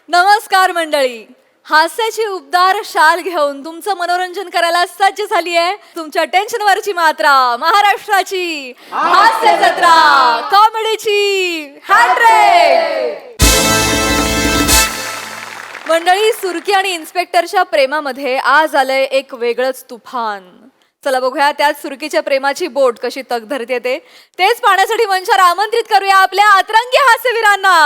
नमस्कार मंडळी. हास्याची उबदार शाल घेऊन तुमचं मनोरंजन करायला सज्ज झाली आहे तुमच्या टेन्शनवरची मात्रा, महाराष्ट्राची हास्य जत्रा, कॉमेडीची हॅट्रिक. मंडळी, सुरकी आणि इन्स्पेक्टरच्या प्रेमामध्ये आज आलंय एक वेगळंच तुफान. चला बघूया त्यात सुरकीच्या प्रेमाची बोट कशी तग धरते तेच पाहण्यासाठी मंचावर आमंत्रित करूया आपल्या अतरंगी हास्यवीरांना.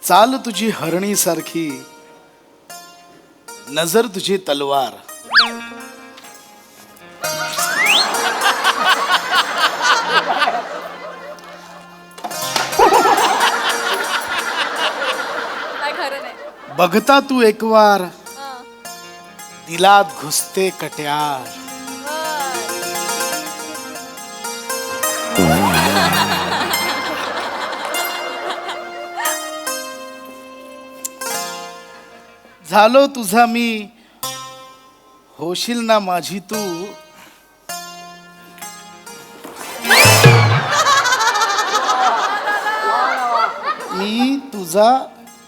चाल तुझी हरणी सारखी, नजर तुझी तलवार. काय खरं नाही. बघता तू एक वार, दिलात घुसते कट्यार. झालो तुझा मी, होशील ना माझी तू. मी तुझा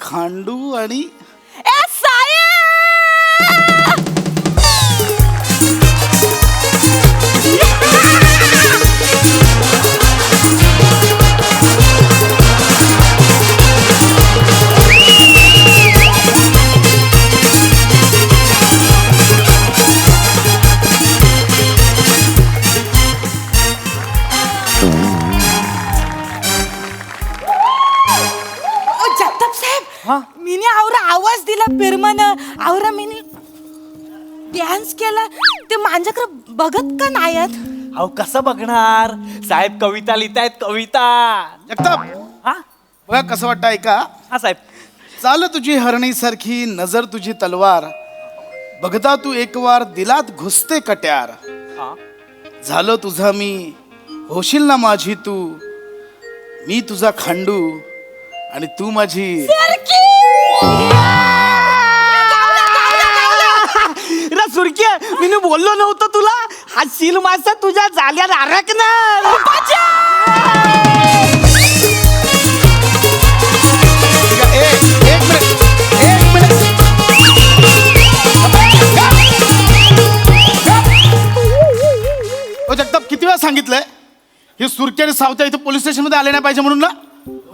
खांडू आणि मिनी आवरा आवाज दिला फिरमन आवरा मिनी डान्स केला ते माझ्याकडे बघत का नाहीत. अहो कसं बघणार साहेब, कविता लिहितायत कविता. जगताप, हा बघा कसं वाटतं ऐका. हा साहेब. चाल तुझी हरणी सारखी, नजर तुझी तलवार. बघता तू एक वार, दिलात घुसते कट्यार. हा. झालो तुझा मी, होशील ना माझी तू. मी तुझा खांडू आणि तू माझी. सुरकी, मी बोललो नव्हतं तुला, हा सील मासा तुझ्या जाल्यात अडकणार. एक मिनिट. ओ जगताप, किती वेळा सांगितलंय हे सुरकी आणि सावत्या इथं पोलीस स्टेशन मध्ये आले नाही पाहिजे म्हणून ना.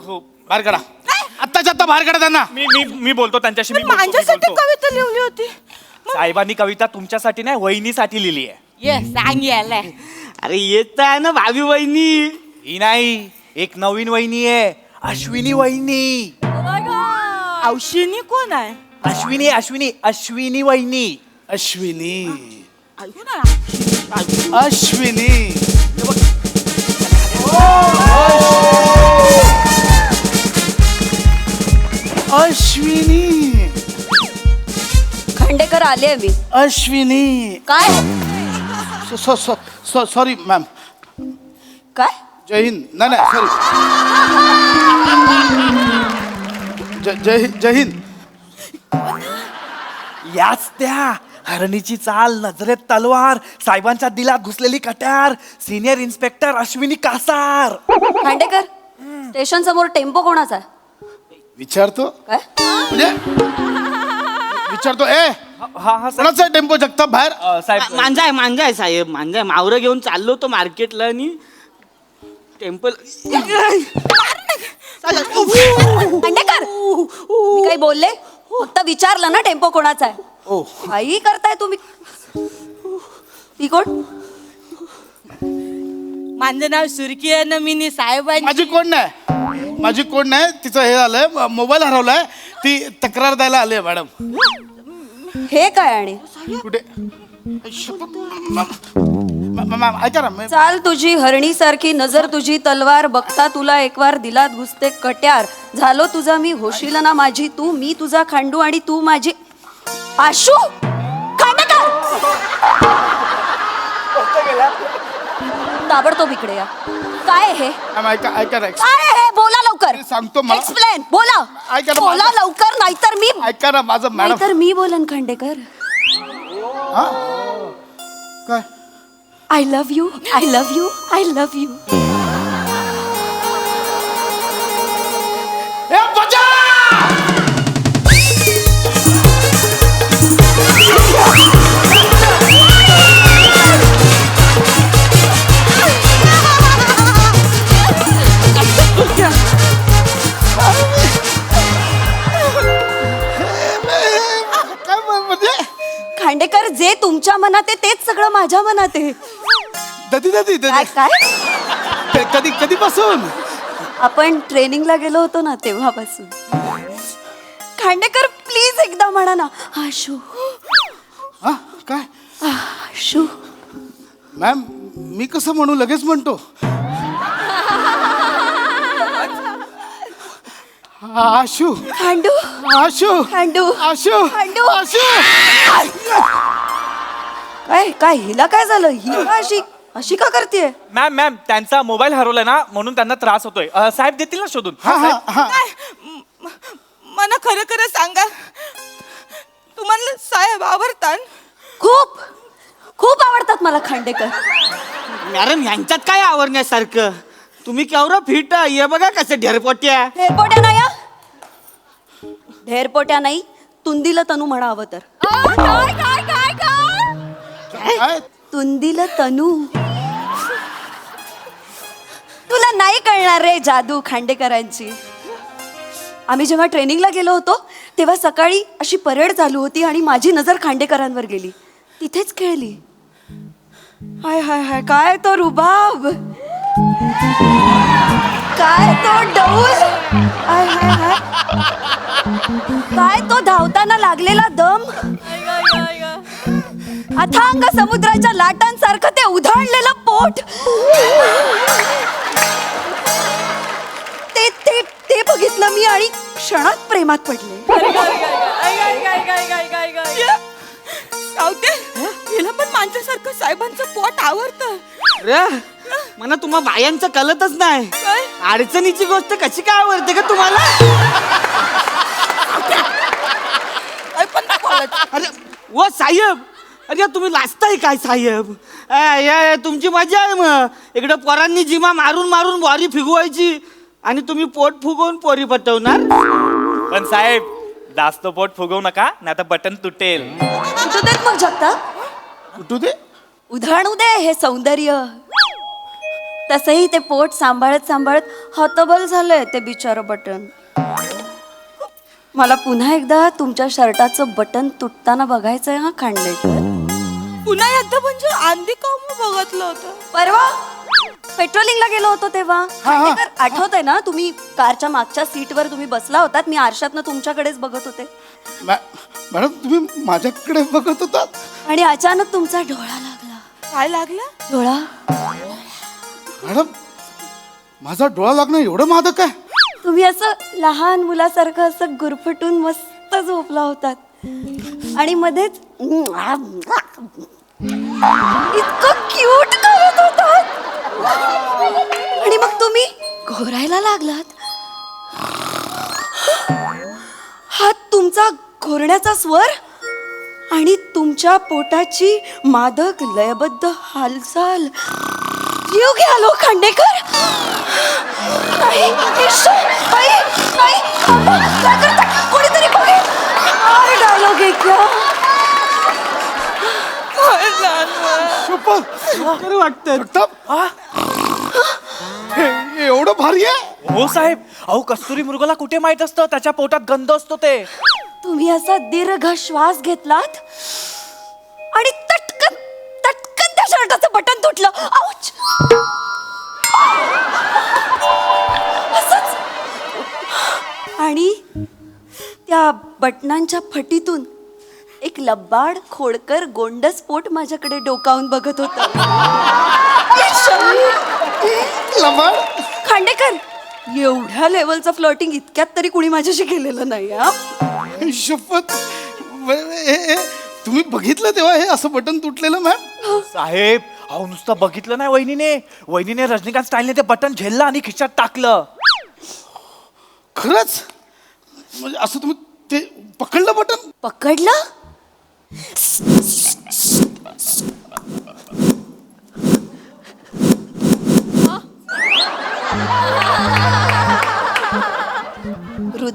हो, बाहेर काढा, आत्ताच्या आत्ता बाहेर काढा त्यांना. मी बोलतो त्यांच्याशी. मी बोलतो, मी माझ्यासाठी बोलतो. कविता लिहिली होती. साहेबांनी कविता तुमच्यासाठी नाही, वहिनीसाठी लिहिली आहे. ये सांग यायला. अरे येत आहे ना भावी वहिनी. ही नाही, एक नवीन वहिनी आहे, अश्विनी वहिनी. औशिनी कोण आहे? अश्विनी अश्विनी अश्विनी वहिनी. अश्विनी, ऐकू ना. अश्विनी. अश्विनी, खांडेकर आले मी. अश्विनी. काय सॉरी मॅम. काय जय हिंद. नाही सॉरी. जय हिंद. याच त्या हरणीची चाल, नजरेत तलवार, साहेबांच्या दिलात घुसलेली कट्यार, senior inspector Ashwini Kasar. Khandekar, station समोर टेम्पो कोणाचा? विचारतो काय म्हणजे विचारतो. ए हा हा कोणाचा आहे टेम्पो जगताप बाहेर? साहेब, मांजा आहे साहेब, मांजा आहे. मावरं घेऊन चाललो तो मार्केटला आणि टेम्पल. खांडेकर, मी काही बोलले? फक्त विचारलं ना टेम्पो कोणाचा आहे. ओ काही करताय तुम्ही. ती कोण? माझं नाव सुरकी आहे ना. मिनी साहेबांची. माझी कोण नाही. तिचं हे झालंय, मोबाईल हरवलाय. ती तक्रार द्यायला आली आहे मॅडम. हे काय? आणि कुठे? मॅम ऐका ना. चाल तुझी हरणी सारखी, नजर तुझी तलवार. बघता तुला एक वार, दिलात घुसते कट्यार. झालो तुझा मी, होशील ना माझी तू. मी तुझा खांडू आणि तू माझी. आशू खांडेकर, ताबडतोब इकडे या. काय हे? मॅम ऐका ना. काय हे? बोला लवकर. मी सांगतो मला. एक्सप्लेन. बोला. ऐका ना, बोला लवकर, नाहीतर मी. ऐका ना माझं मॅडम. नाहीतर मी बोलन खांडेकर. काय I love you, I love you, I love you. ए, बचा! काय म्हणजे खांडेकर, जे तुमच्या मनात आहे तेच सगळं माझ्या मनात आहे. ददी ददी काय ददी काय कधी कधीपासून आपण ट्रेनिंगला गेलो होतो ना तेव्हापासून. खांडेकर प्लीज एकदा म्हणा ना, आशू हा काय आशू. मॅम मी कसं म्हणू लगेच म्हणतो आशू खांडू आशू खांडू आशू खांडू. आशू काय काय हिला काय झालं? ही का अशी अशी का करते? मॅम मॅम त्यांचा मोबाईल हरवलाय ना म्हणून त्यांना त्रास होतोय. साहेब देतील ना शोधून. हा हा हा मला खरं खरं सांगा, तुम्हाला साहेब आवडतात? खूप खूप आवडतात मला खांडेकर. मॅडम ह्यांच्यात काय आवडण्यासारखं? तुम्ही केवढं फिट ये बघा कसं ढेरपोट्या. ढेरपोट्या नाही हा. ढेरपोट्या नाही, तुंदीला तनू म्हणा हवं तर. काय काय काय काय काय तुंदीला तनू. तुला नाही कळणार रे जादू खांडेकरांची. आम्ही जेव्हा ट्रेनिंगला गेलो होतो तेव्हा सकाळी अशी परेड चालू होती आणि माझी नजर खांडेकरांवर गेली. तिथेच खेळली. हाय हाय हाय, काय तो रुबाब, काय तो डौल, हाय हाय हाय, काय तो धावताना लागलेला दम, अथांग समुद्राच्या लाटांसारखं ते उधाळलेलं पोट. ते ते ते बघितलं मी आणि क्षणात प्रेमात पडले. हिला पण माझ्यासारखं साहेबांचं पोट आवडतं. रे मला तुम्हा बायांचं कळतच नाही. अडचणीची गोष्ट कशी काय आवडते का तुम्हाला? अरे ओ साहेब, अरे तुम्ही लाजताय काय साहेब? तुमची मजा आहे. मग इकडे पोरांनी जिमा मारून मारून बॉरी फिगवायची आणि तुम्ही पोट फुगवून पोरी पटवणार. पण साहेब जास्त पोट फुगवू नका नाही तर बटन तुटेल. कुठं देत मग जगता? कुठू दे उधळणू दे हे सौंदर्य. तसंही ते पोट सांभाळत सांभाळत हतबल झालंय ते बिचारं बटन. मला पुन्हा एकदा तुमच्या शर्टाचं बटन तुटताना बघायचंय हा खांडेकर. पुन्हा एकदा म्हणजे आंधी काम बघितलं होतं परवा पेट्रोलिंगला गेलो होतो तेव्हा. खांडेकर, आठवतंय ना, तुम्ही कारच्या मागच्या सीटवर तुम्ही बसला होतात, मी आरशातनं तुमच्याकडेच बघत होते मॅडम तुम्ही माझ्याकडे बघत होतात आणि अचानक तुमचा डोळा लागला. काय लागला? डोळा. मॅडम माझा डोळा लागणं एवढं मादक आहे? तुम्ही असं लहान मुलासारखं असं गुरफटून मस्त झोपला होतात आणि मध्येच इतकं क्यूट करत होतात आणि मग तुम्ही घोरायला लागलात. हा तुमचा घोरण्याचा स्वर आणि तुमच्या पोटाची मादक लयबद्ध हालचाल. जीव घ्यालो खांडेकर. नाही, ईश्वर, नाही, नाही, काय करता? कोणीतरी बघेल. काय डायलॉग आहे क्या? खरं वाटतं. एवढं भारी आहे? हो साहेब, अहो कस्तुरी मृगाला कुठे माहित असतं त्याच्या पोटात गंध असतो ते. तुम्ही असा दीर्घ श्वास घेतलात आणि तटकन तटकन त्या शर्टाचं बटन तुटलं. आउच! असंच. आणि त्या बटनांच्या फटीतून एक लबाड खोडकर गोंडस पोट माझ्याकडे डोकावून बघत होत. खांडेकर, एवढ्या लेवलचं फ्लर्टिंग इतक्यात तरी कुणी माझ्याशी केलेलं नाही. हा शपथ, तुम्ही बघितलं तेव्हा हे असं बटन तुटलेलं मॅम? साहेब अहो नुसतं बघितलं नाही, वहिनीने रजनीकांत स्टाईलने ते बटन झेललं आणि खिशात टाकलं. खरंच? म्हणजे असं तुम्ही ते पकडलं बटन? पकडलं.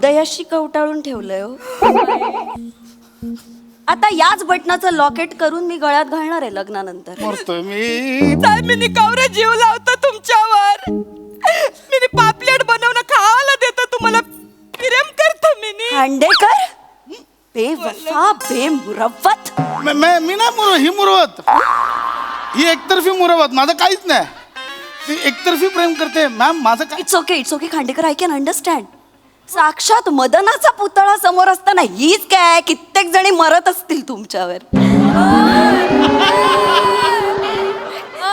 हृदयाशी कवटाळून ठेवलंय हो. आता याच बटनाचं लॉकेट करून मी गळ्यात घालणार आहे लग्नानंतर. मरतोय मी. मी निकावरे जीव लावतो तुमच्यावर. मी पापलेट बनवणं खावायला देतो तुम्हाला. प्रेम करतो मी. खांडेकर बेवफा बेमुरवत. मी नाही ही मुरवत. ही एकतर्फी मुरवत. माझं काहीच नाही. ती एकतर्फी प्रेम करते मॅम. माझं काय. It's okay Khandekar, I can understand. साक्षात मदनाचा पुतळा समोर असताना हीच काय कित्येक जणी मरत असतील तुमच्यावर.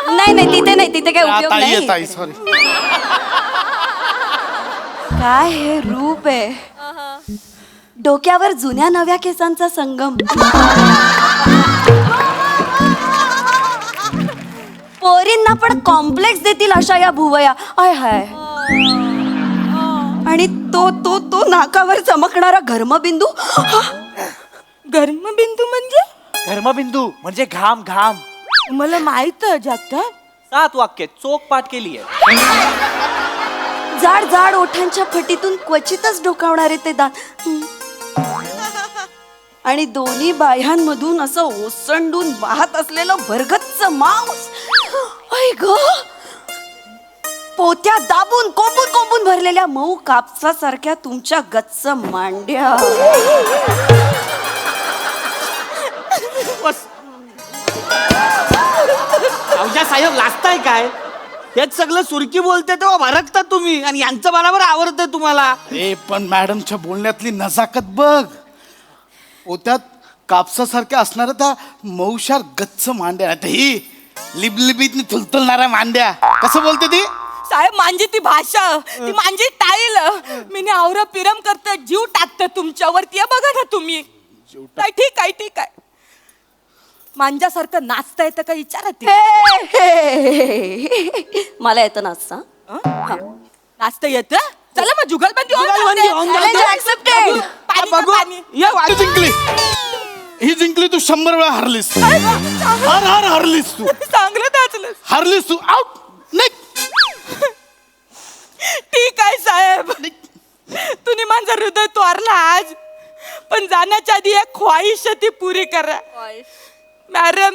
नाही तिथे काय उपयोग नाही. ताई सॉरी. काय हे रूप आहे. डोक्यावर जुन्या नव्या केसांचा संगम. पोरींना पण कॉम्प्लेक्स देतील अशा या भुवया. आय हाय. आणि तो तो तो नाकावर चमकणारा घर्मबिंदू. घर्मबिंदू म्हणजे धर्मबिंदू म्हणजे घाम घाम. मला माहित जाता. 7 वाक्य चोख पाठ केली आहे. जाड जाड ओठांच्या फटीतून क्वचितच डोकावणारे ते दात. आणि दोन्ही बाह्यांमधून असं ओसंडून वाहत असलेलं भरगच्च मांस. ऐ ग, पोत्या दाबून कोंबून भरलेल्या मऊ कापसासारख्या तुमच्या गच्च मांड्या. साहेब लाजताय काय? हेच सगळं सुरकी बोलते तेव्हा भरकता तुम्ही आणि यांचं बरोबर आवडतंय तुम्हाला. ए पण मॅडमच्या बोलण्यातली नजाकत बघ. पोत्यात कापसासारख्या असणाऱ्या त्या मौशार गच्च मांड्या. आता ही लिबलिबीत थुलथुलणाऱ्या मांड्या. कसं बोलते ती? साहेब माझी ती भाषा, ती माझी स्टाईल. मी आवरा पिरम करत जीव टाकत तुमच्यावरती. बघा ना तुम्ही. काय ठीक आहे. मांजासारखं नाचता येतं का विचारा ती. मला येतं नाचता. नाचता येतं. चला मग जुगलबंदी जुगलबंदी होऊन जाऊ. Accepted. पाणी. ही जिंकली. ही जिंकली. तू 100 वेळा हरलीस. हरलीस तू. चांगलं नाचलं. हरलीस तू. आउट. ठीक आहे साहेब. तुम्ही माझं हृदय तोरला आज. पण जाण्याच्या आधी एक ख्वाहिश ती पुरी करा. मॅडम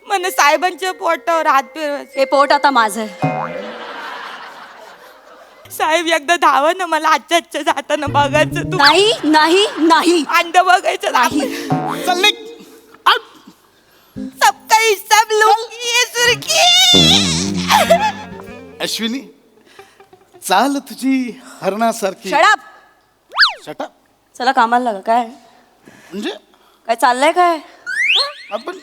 म्हणे साहेबांच्या पोटावर हात फिरवायचे. हे पोट आता माझं आहे. साहेब एकदा धावा ना मला आजच्या जाताना बघायचं. तू नाही अंड बघायचं नाही. चल निघ. आउट. सबका हिसाब लूंगी ये सुरखी. अश्विनी चाल तुझी हरणासारखी. शडाप. शटअप. चला कामाला लागा. काय म्हणजे काय चाललंय काय? आपण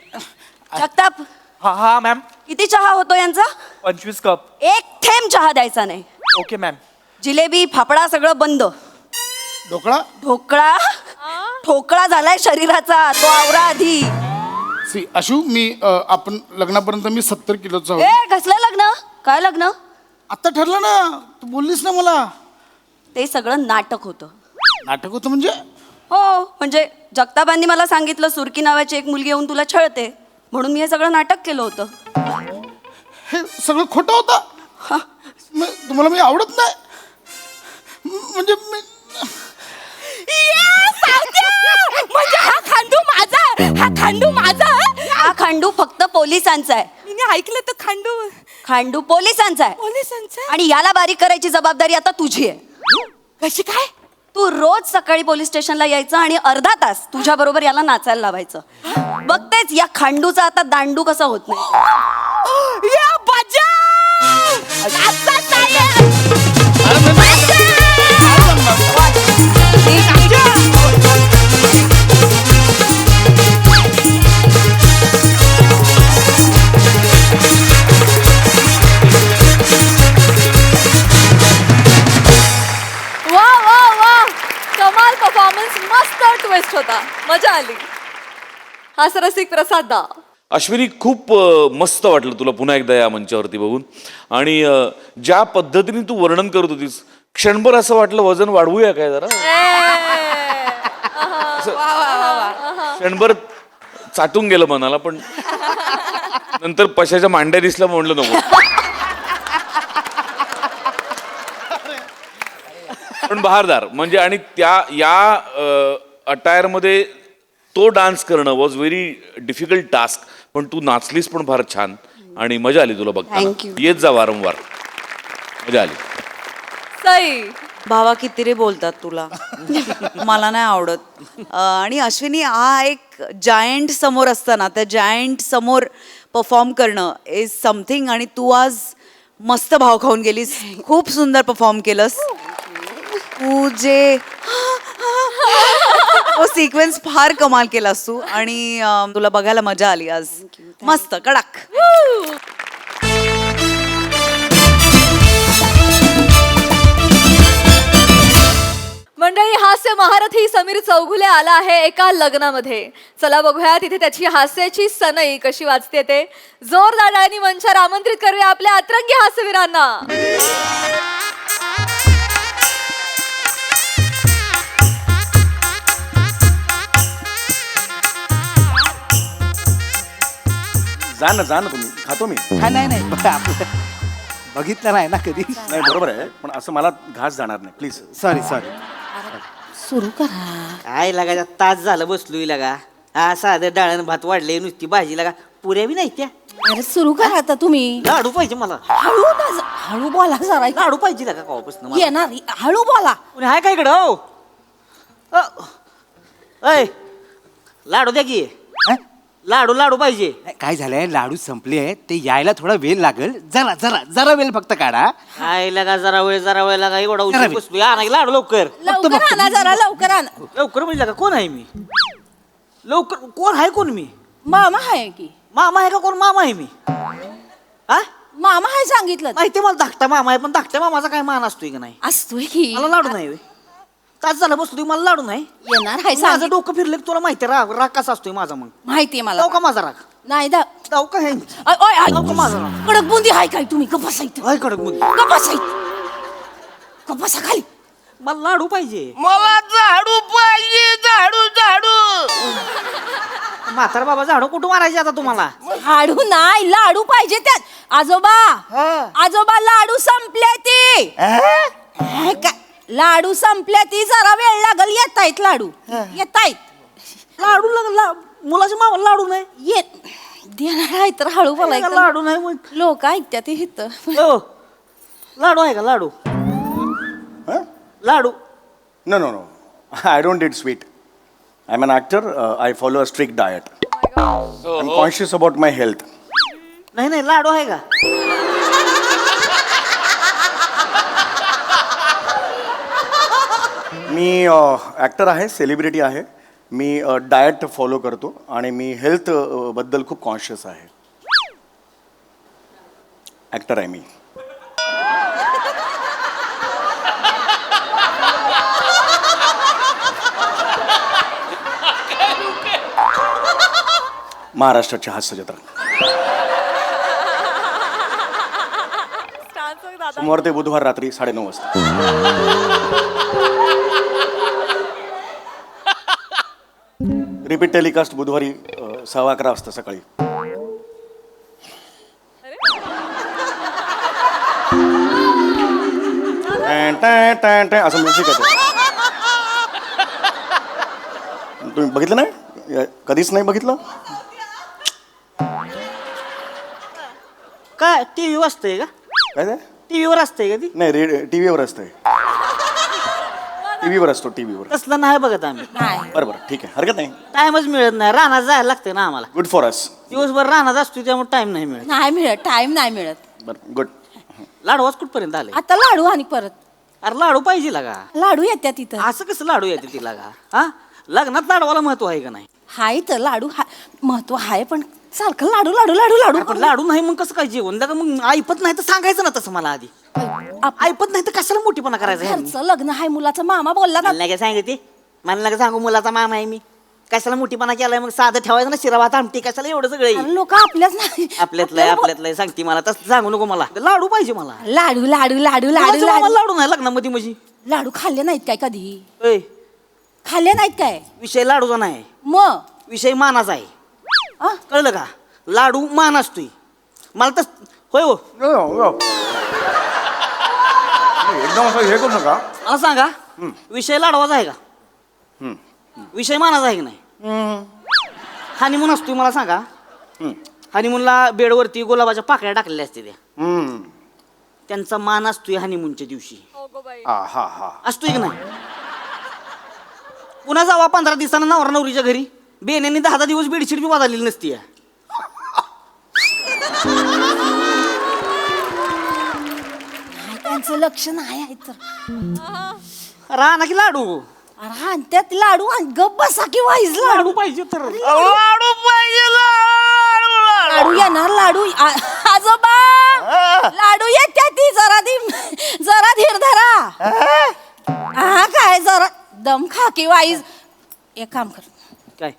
जगताप, हा मॅम. किती चहा होतो यांचा? 25 कप. एक थेंब चहा द्यायचा नाही. Okay ma'am. जिलेबी फाफडा सगळं बंद. ढोकळा. ढोकळा ठोकळा झालाय शरीराचा. तो आवरा आधी. सी अशू मी आपण लग्नापर्यंत मी 70 किलोचा ए होतो. कसलं लग्न? काय लग्न? आता ठरलं ना. तू बोललीस ना मला. ते सगळं नाटक होतं. नाटक होतं म्हणजे? हो म्हणजे जगतापांनी मला सांगितलं सुरकी नावाची एक मुलगी येऊन तुला छळते म्हणून मी हे सगळं नाटक केलं होतं. हे सगळं खोटं होतं. तुम्हाला मी आवडत नाही म्हणजे मी. म्हणजे हा खांडू माझा. हा खांडू फक्त पोलिसांचा आहे. मी ऐकलं तर खांडू पोलिसांचा आहे. पोलिसांचा. आणि याला बारीक करायची जबाबदारी आता तुझी आहे. कशी काय? तू रोज सकाळी पोलीस स्टेशनला यायचं आणि अर्धा तास तुझ्या बरोबर याला नाचायला लावायचं. बघतेच या खांडूचा आता दांडू कसा होत नाही. या बजाव! नाचा साहेब! वा कमाल परफॉर्मन्स. मस्त ट्विस्ट होता. मजा आली. हास्यरसिक प्रसाद दा. अश्विनी खूप मस्त वाटलं तुला पुन्हा एकदा या मंचावरती बघून. आणि ज्या पद्धतीने तू वर्णन करत होतीस क्षणभर असं वाटलं वजन वाढवूया काय जरा. क्षणभर चाटून गेलं मनाला. पण नंतर पशाच्या मांड्या दिसल्या म्हणलं नको. पण पण बहारदार म्हणजे आणि त्या या अटायर मध्ये तो डान्स करणं वॉज व्हेरी डिफिकल्ट टास्क, पण तू नाचलीस पण फार छान आणि मजा आली तुला Thank बघताना. you. येत जा वारंवार, मजा आली. सई भावा किती रे बोलतात तुला मला नाही आवडत आणि अश्विनी हा एक जायंट समोर असताना त्या जायंट समोर परफॉर्म करणं इज समथिंग आणि तू आज मस्त भाव खाऊन गेलीस, खूप सुंदर परफॉर्म केलंस तू जे तो सिक्वेन्स फार कमाल केलास तू आणि तुला बघायला मजा आली आज मस्त कडक. मंडळी, हास्य महारथी समीर चौगुले आला आहे एका लग्नामध्ये. चला बघूया तिथे त्याची हास्याची सनई कशी वाजते ते. जोरदार टाळ्यांनी मंचावर आमंत्रित करूया आपल्या अतरंगी हास्यवीरांना. जा ना तुम्ही, खातो मी. हा, नाही आपलं बघितलं नाही ना कधी. नाही बरोबर आहे, पण असं मला घास जाणार नाही प्लीज. सॉरी. काय लागा तास झालं बसलोय लागा. हा साधं डाळण भात वाढले, नुसती भाजी लागा, पुऱ्या बी नाही त्या. अरे सुरू करा आता तुम्ही. लाडू पाहिजे मला, हळू बोला जरा. लाडू पाहिजे लागा कवापासून मला. येणार हळू बोला. कोणी हाय काय इकडं हो? अय लाडू द्या की. लाडू पाहिजे. काय झालंय, लाडू संपले आहेत, ते यायला थोडा वेळ लागेल. जरा वेळ फक्त काढा. काय लागा जरा वेळ लागा, एवढा जरा उशीर वेळ. बसलो. या ना लाडू लवकर लवकर आणा जरा, लवकर आणा. लवकर म्हणजे लागा. कोण आहे मी? लवकर कोण आहे? कोण मी? मामा आहे की. मामा आहे का? कोण मामा आहे मी? हा मामा आहे सांगितलं. माहिती मला धाकटा मामा आहे, पण धाकट्या मामाचा काय मान असतोय का नाही? असतोय की. मला लाडू नाही होय. तास झालं बसलो मला लाडू नाही. येणार आहे माझं सांगितलं. डोकं फिरलं की तुला माहिती राग कसा असतोय माझा. मग माहितीये मला. जाऊ का माझा राग? नाही जाऊ का हे जाऊ का माझा राग? कडक बुंदी आहे काय तुम्ही? कपासाईत काय कडक मग? कपासा खाली. मला लाडू पाहिजे. मला झाडू पाहिजे, झाडू. म्हातारा बाबा झाडू कुठं मारायचे आता तुम्हाला? लाडू नाही, लाडू पाहिजे त्यात. आजोबा लाडू संपले ती. काय? लाडू संपले ती, जरा वेळ लागल. येतायत लाडू, येतायत. लाडू मुलाच्या मामा लाडू नाही. येत देणार आहे तर हळू बोलायचं. लाडू नाही मग लोक ऐकत्यात इथं. हो. लाडू आहे का? लाडू लाडू No. I don't eat sweet. I'm an actor. I follow a strict diet. I'm conscious about my health. नाही लाडू आहे का? मी ॲक्टर आहे, सेलिब्रिटी आहे. मी डाएट फॉलो करतो आणि मी हेल्थ बद्दल खूप कॉन्शियस आहे. ॲक्टर आहे मी. महाराष्ट्राची हास्य जत्रा सोमवार ते बुधवार रात्री 9:30 वाजता. रिपीट टेलिकास्ट बुधवारी 11:15 वाजता सकाळी. असं म्युझिक आहे. तुम्ही बघितलं नाही? कधीच नाही बघितलं? काय टीव्ही असतंय का? काय ते? टीव्हीवर असतंय का ती? नाही, टीव्हीवर असतंय. टीव्हीवर असतो, टीव्हीवर. तसलं नाही बघत आम्ही. बरोबर, ठीक आहे, हरकत नाही. टाइमच मिळत नाही. रानात जायला लागतंय ना आम्हाला. Good for us. दिवसभर रानात असतो त्यामुळे टाइम नाही मिळत. नाही मिळत, टाइम नाही मिळत. बरं, गुड. लाडूच कुठपर्यंत आले? आता लाडू आणि परत अरे लाडू पाहिजे लागा. लाडू येत्या तिथं. असं कसं लाडू येते ती लागा? हा लग्नात लाडवाला महत्व आहे का नाही? हाय तर लाडू महत्व आहे, पण सारखं लाडू लाडू लाडू लाडू पण लाडू नाही मग कसं काय जेवण? लागा मग ऐपत नाही तर सांगायचं ना तसं मला आधी. ऐपत नाही तर कशाला मोठीपणा करायचा ह्यांनी? घरचं लग्न आहे, मुलाचा मामा बोलला ना. मला नाही सांगते, मला नका सांगू मुलाचा मामा आहे मी. कशाला मोठीपणा केलाय? मग साधं ठेवायचं ना, शिरा भात आमटी, कशाला एवढं सगळं? लोक आपल्याच नाही. आपल्यातलं सांगते मला. तसं सांगू नको मला. लाडू पाहिजे मला. लाडू लाडू लाडू लाडू मुलाच्या मामाला लाडू लाडू नाही लग्नामध्ये म्हणजे? लाडू खाल्ले नाहीत काय कधी? ए, खाल्ले नाहीत काय? विषय लाडूचा नाही, मग विषय मानाचा आहे. आ? कळलं का? लाडू मान असतोय मला तर. होय हो. एकदम असं हे करू नका. मला सांगा विषय लाडवाचा आहे का विषय मानाचा आहे की नाही हनीमून असतोय मला सांगा हनीमूनला बेडवरती गुलाबाच्या पाकळ्या टाकलेल्या असते त्या त्यांचा मान असतोय हनीमूनच्या दिवशी असतोय की नाही पुन्हा जावा 15 दिवसानं नवरा नवरीच्या घरी बेनेनी 10 दिवस बेडशीट बी वाजवलेली नसती त्यांचं लक्ष नाही आहे तर राहा की लाडू अरे त्यात लाडू आणि गप्प बसा की वाईज लाडू पाहिजे तर लाडू पाहिजे लाडू येणार लाडू आजोबा लाडू येत्या ती जरा धीर धरा हा काय जरा दम खा की वाईज एक काम कर काय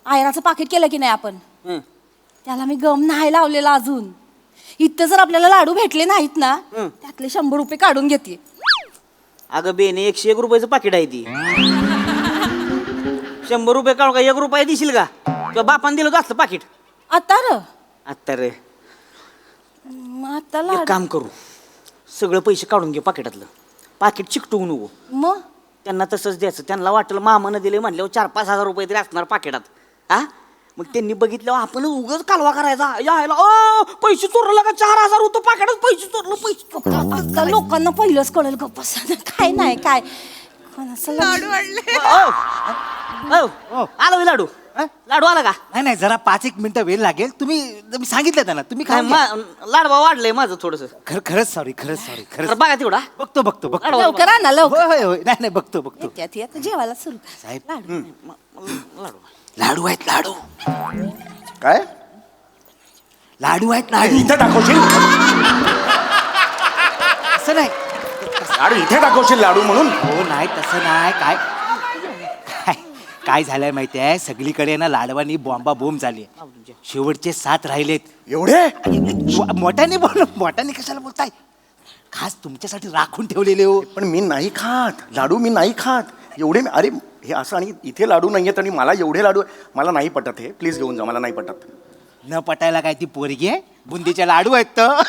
आयराचं पाकिट केलं की नाही आपण हं. त्याला मी गम नाही लावलेला अजून इथं जर आपल्याला लाडू भेटले नाहीत ना त्यातले 100 रुपये काढून घेते अगं बेने 101 रुपयाचं पाकिट आहे ती 100 रुपये काढून का 1 रुपया देशील का किंवा बापान दिलं असलं पाकिट आता र आता रे मग आता एक लाडू काम करू सगळं पैसे काढून घे पाकिटातलं पाकिट चिकटवू नको मग त्यांना तसंच द्यायचं त्यांना वाटलं मामानं दिले म्हणल्यावर 4-5 हजार रुपये तरी असणार पाकिटात हा मग त्यांनी बघितल्यावर आपण उगाच कालवा करायचा यायला पैसे चोरला का 4,000 होतं पाकिटात पैसे चोरलं पैसे आता लोकांना पहिलंच कळेल गप्प बसा काय नाही काय कोणाचं लाडू आलो हे लाडू लाडू आला का नाही जरा 5-1 मिनिटं वेळ लागेल तुम्ही सांगितलं त्यांना तुम्ही काय लाडवा वाढलंय माझं थोडस खरंच सॉरी खरंच बघा तेवढा बघतो लवकर आणा लवकर होय नाही बघतो येत्यात येत जेवायला सुरू कर. साहेब लाडू लाडू आहेत लाडू काय लाडू आहेत लाडू इथे दाखवशील असं नाही लाडू इथे दाखवशील लाडू म्हणून हो नाही तसं नाही काय झालंय माहिती आहे सगळीकडे ना लाडवानी बोंब झाली शेवटचे 7 राहिलेत एवढे मोठ्याने कशाला बोलताय खास तुमच्यासाठी राखून ठेवलेले हो पण मी नाही खात लाडू मी नाही खात एवढे अरे हे असं आणि इथे लाडू नाही आहेत आणि मला एवढे लाडू मला नाही पटत हे प्लीज घेऊन जा मला नाही पटत न पटायला काय ती पोरगी आहे बुंदीचे लाडू आहेत तर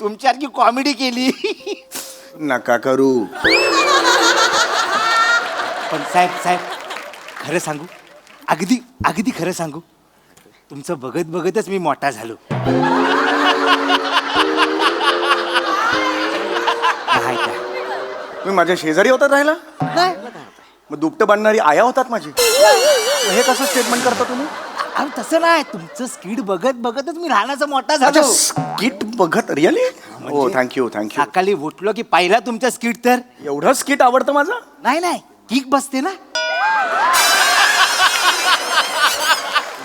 तुमच्यासारखी कॉमेडी केली नका करू पण साहेब खरं सांगू अगदी खरं सांगू तुमचं बघतच मी मोठा झालो नाही का? तुम्ही माझ्या शेजारी होतात राहिला मग दुपटं बांधणारी आया होतात माझी हे कसं स्टेटमेंट करता तुम्ही अहो तसं नाही तुमचं स्किट बघतच मी लहानाचा मोठा झालो स्किट बघत रिअली हो थँक्यू सकाळी उठलो की पहिला तुमचं स्किट तर एवढं स्किट आवडतं माझं नाही किक बसते ना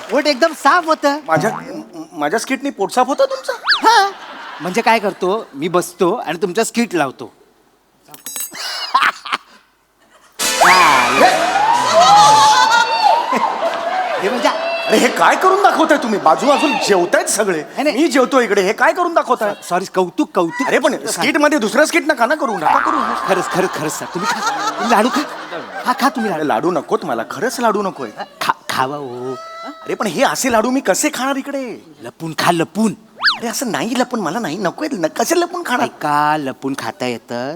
पोट एकदम साफ होतं माझ्या स्किटनी पोट साफ होतं तुमचं हा म्हणजे काय करतो मी बसतो आणि तुमचा स्किट लावतो हे म्हणजे अरे हे काय करून दाखवताय तुम्ही बाजूबाजून जेवतायत सगळे मी जेवतो इकडे हे काय करून दाखवताय सॉरी कौतुक अरे पण स्किट मध्ये दुसरं स्किट नका ना करू खरंच सर तुम्ही लाडू खा तुम्ही लाडू नकोत मला खरंच लाडू नकोय खावा हो अरे पण हे असे लाडू मी कसे खाणार इकडे लपून खा लपून अरे असं नाही लपून मला नाही नकोय कसे लपून खाणार का लपून खाता येतं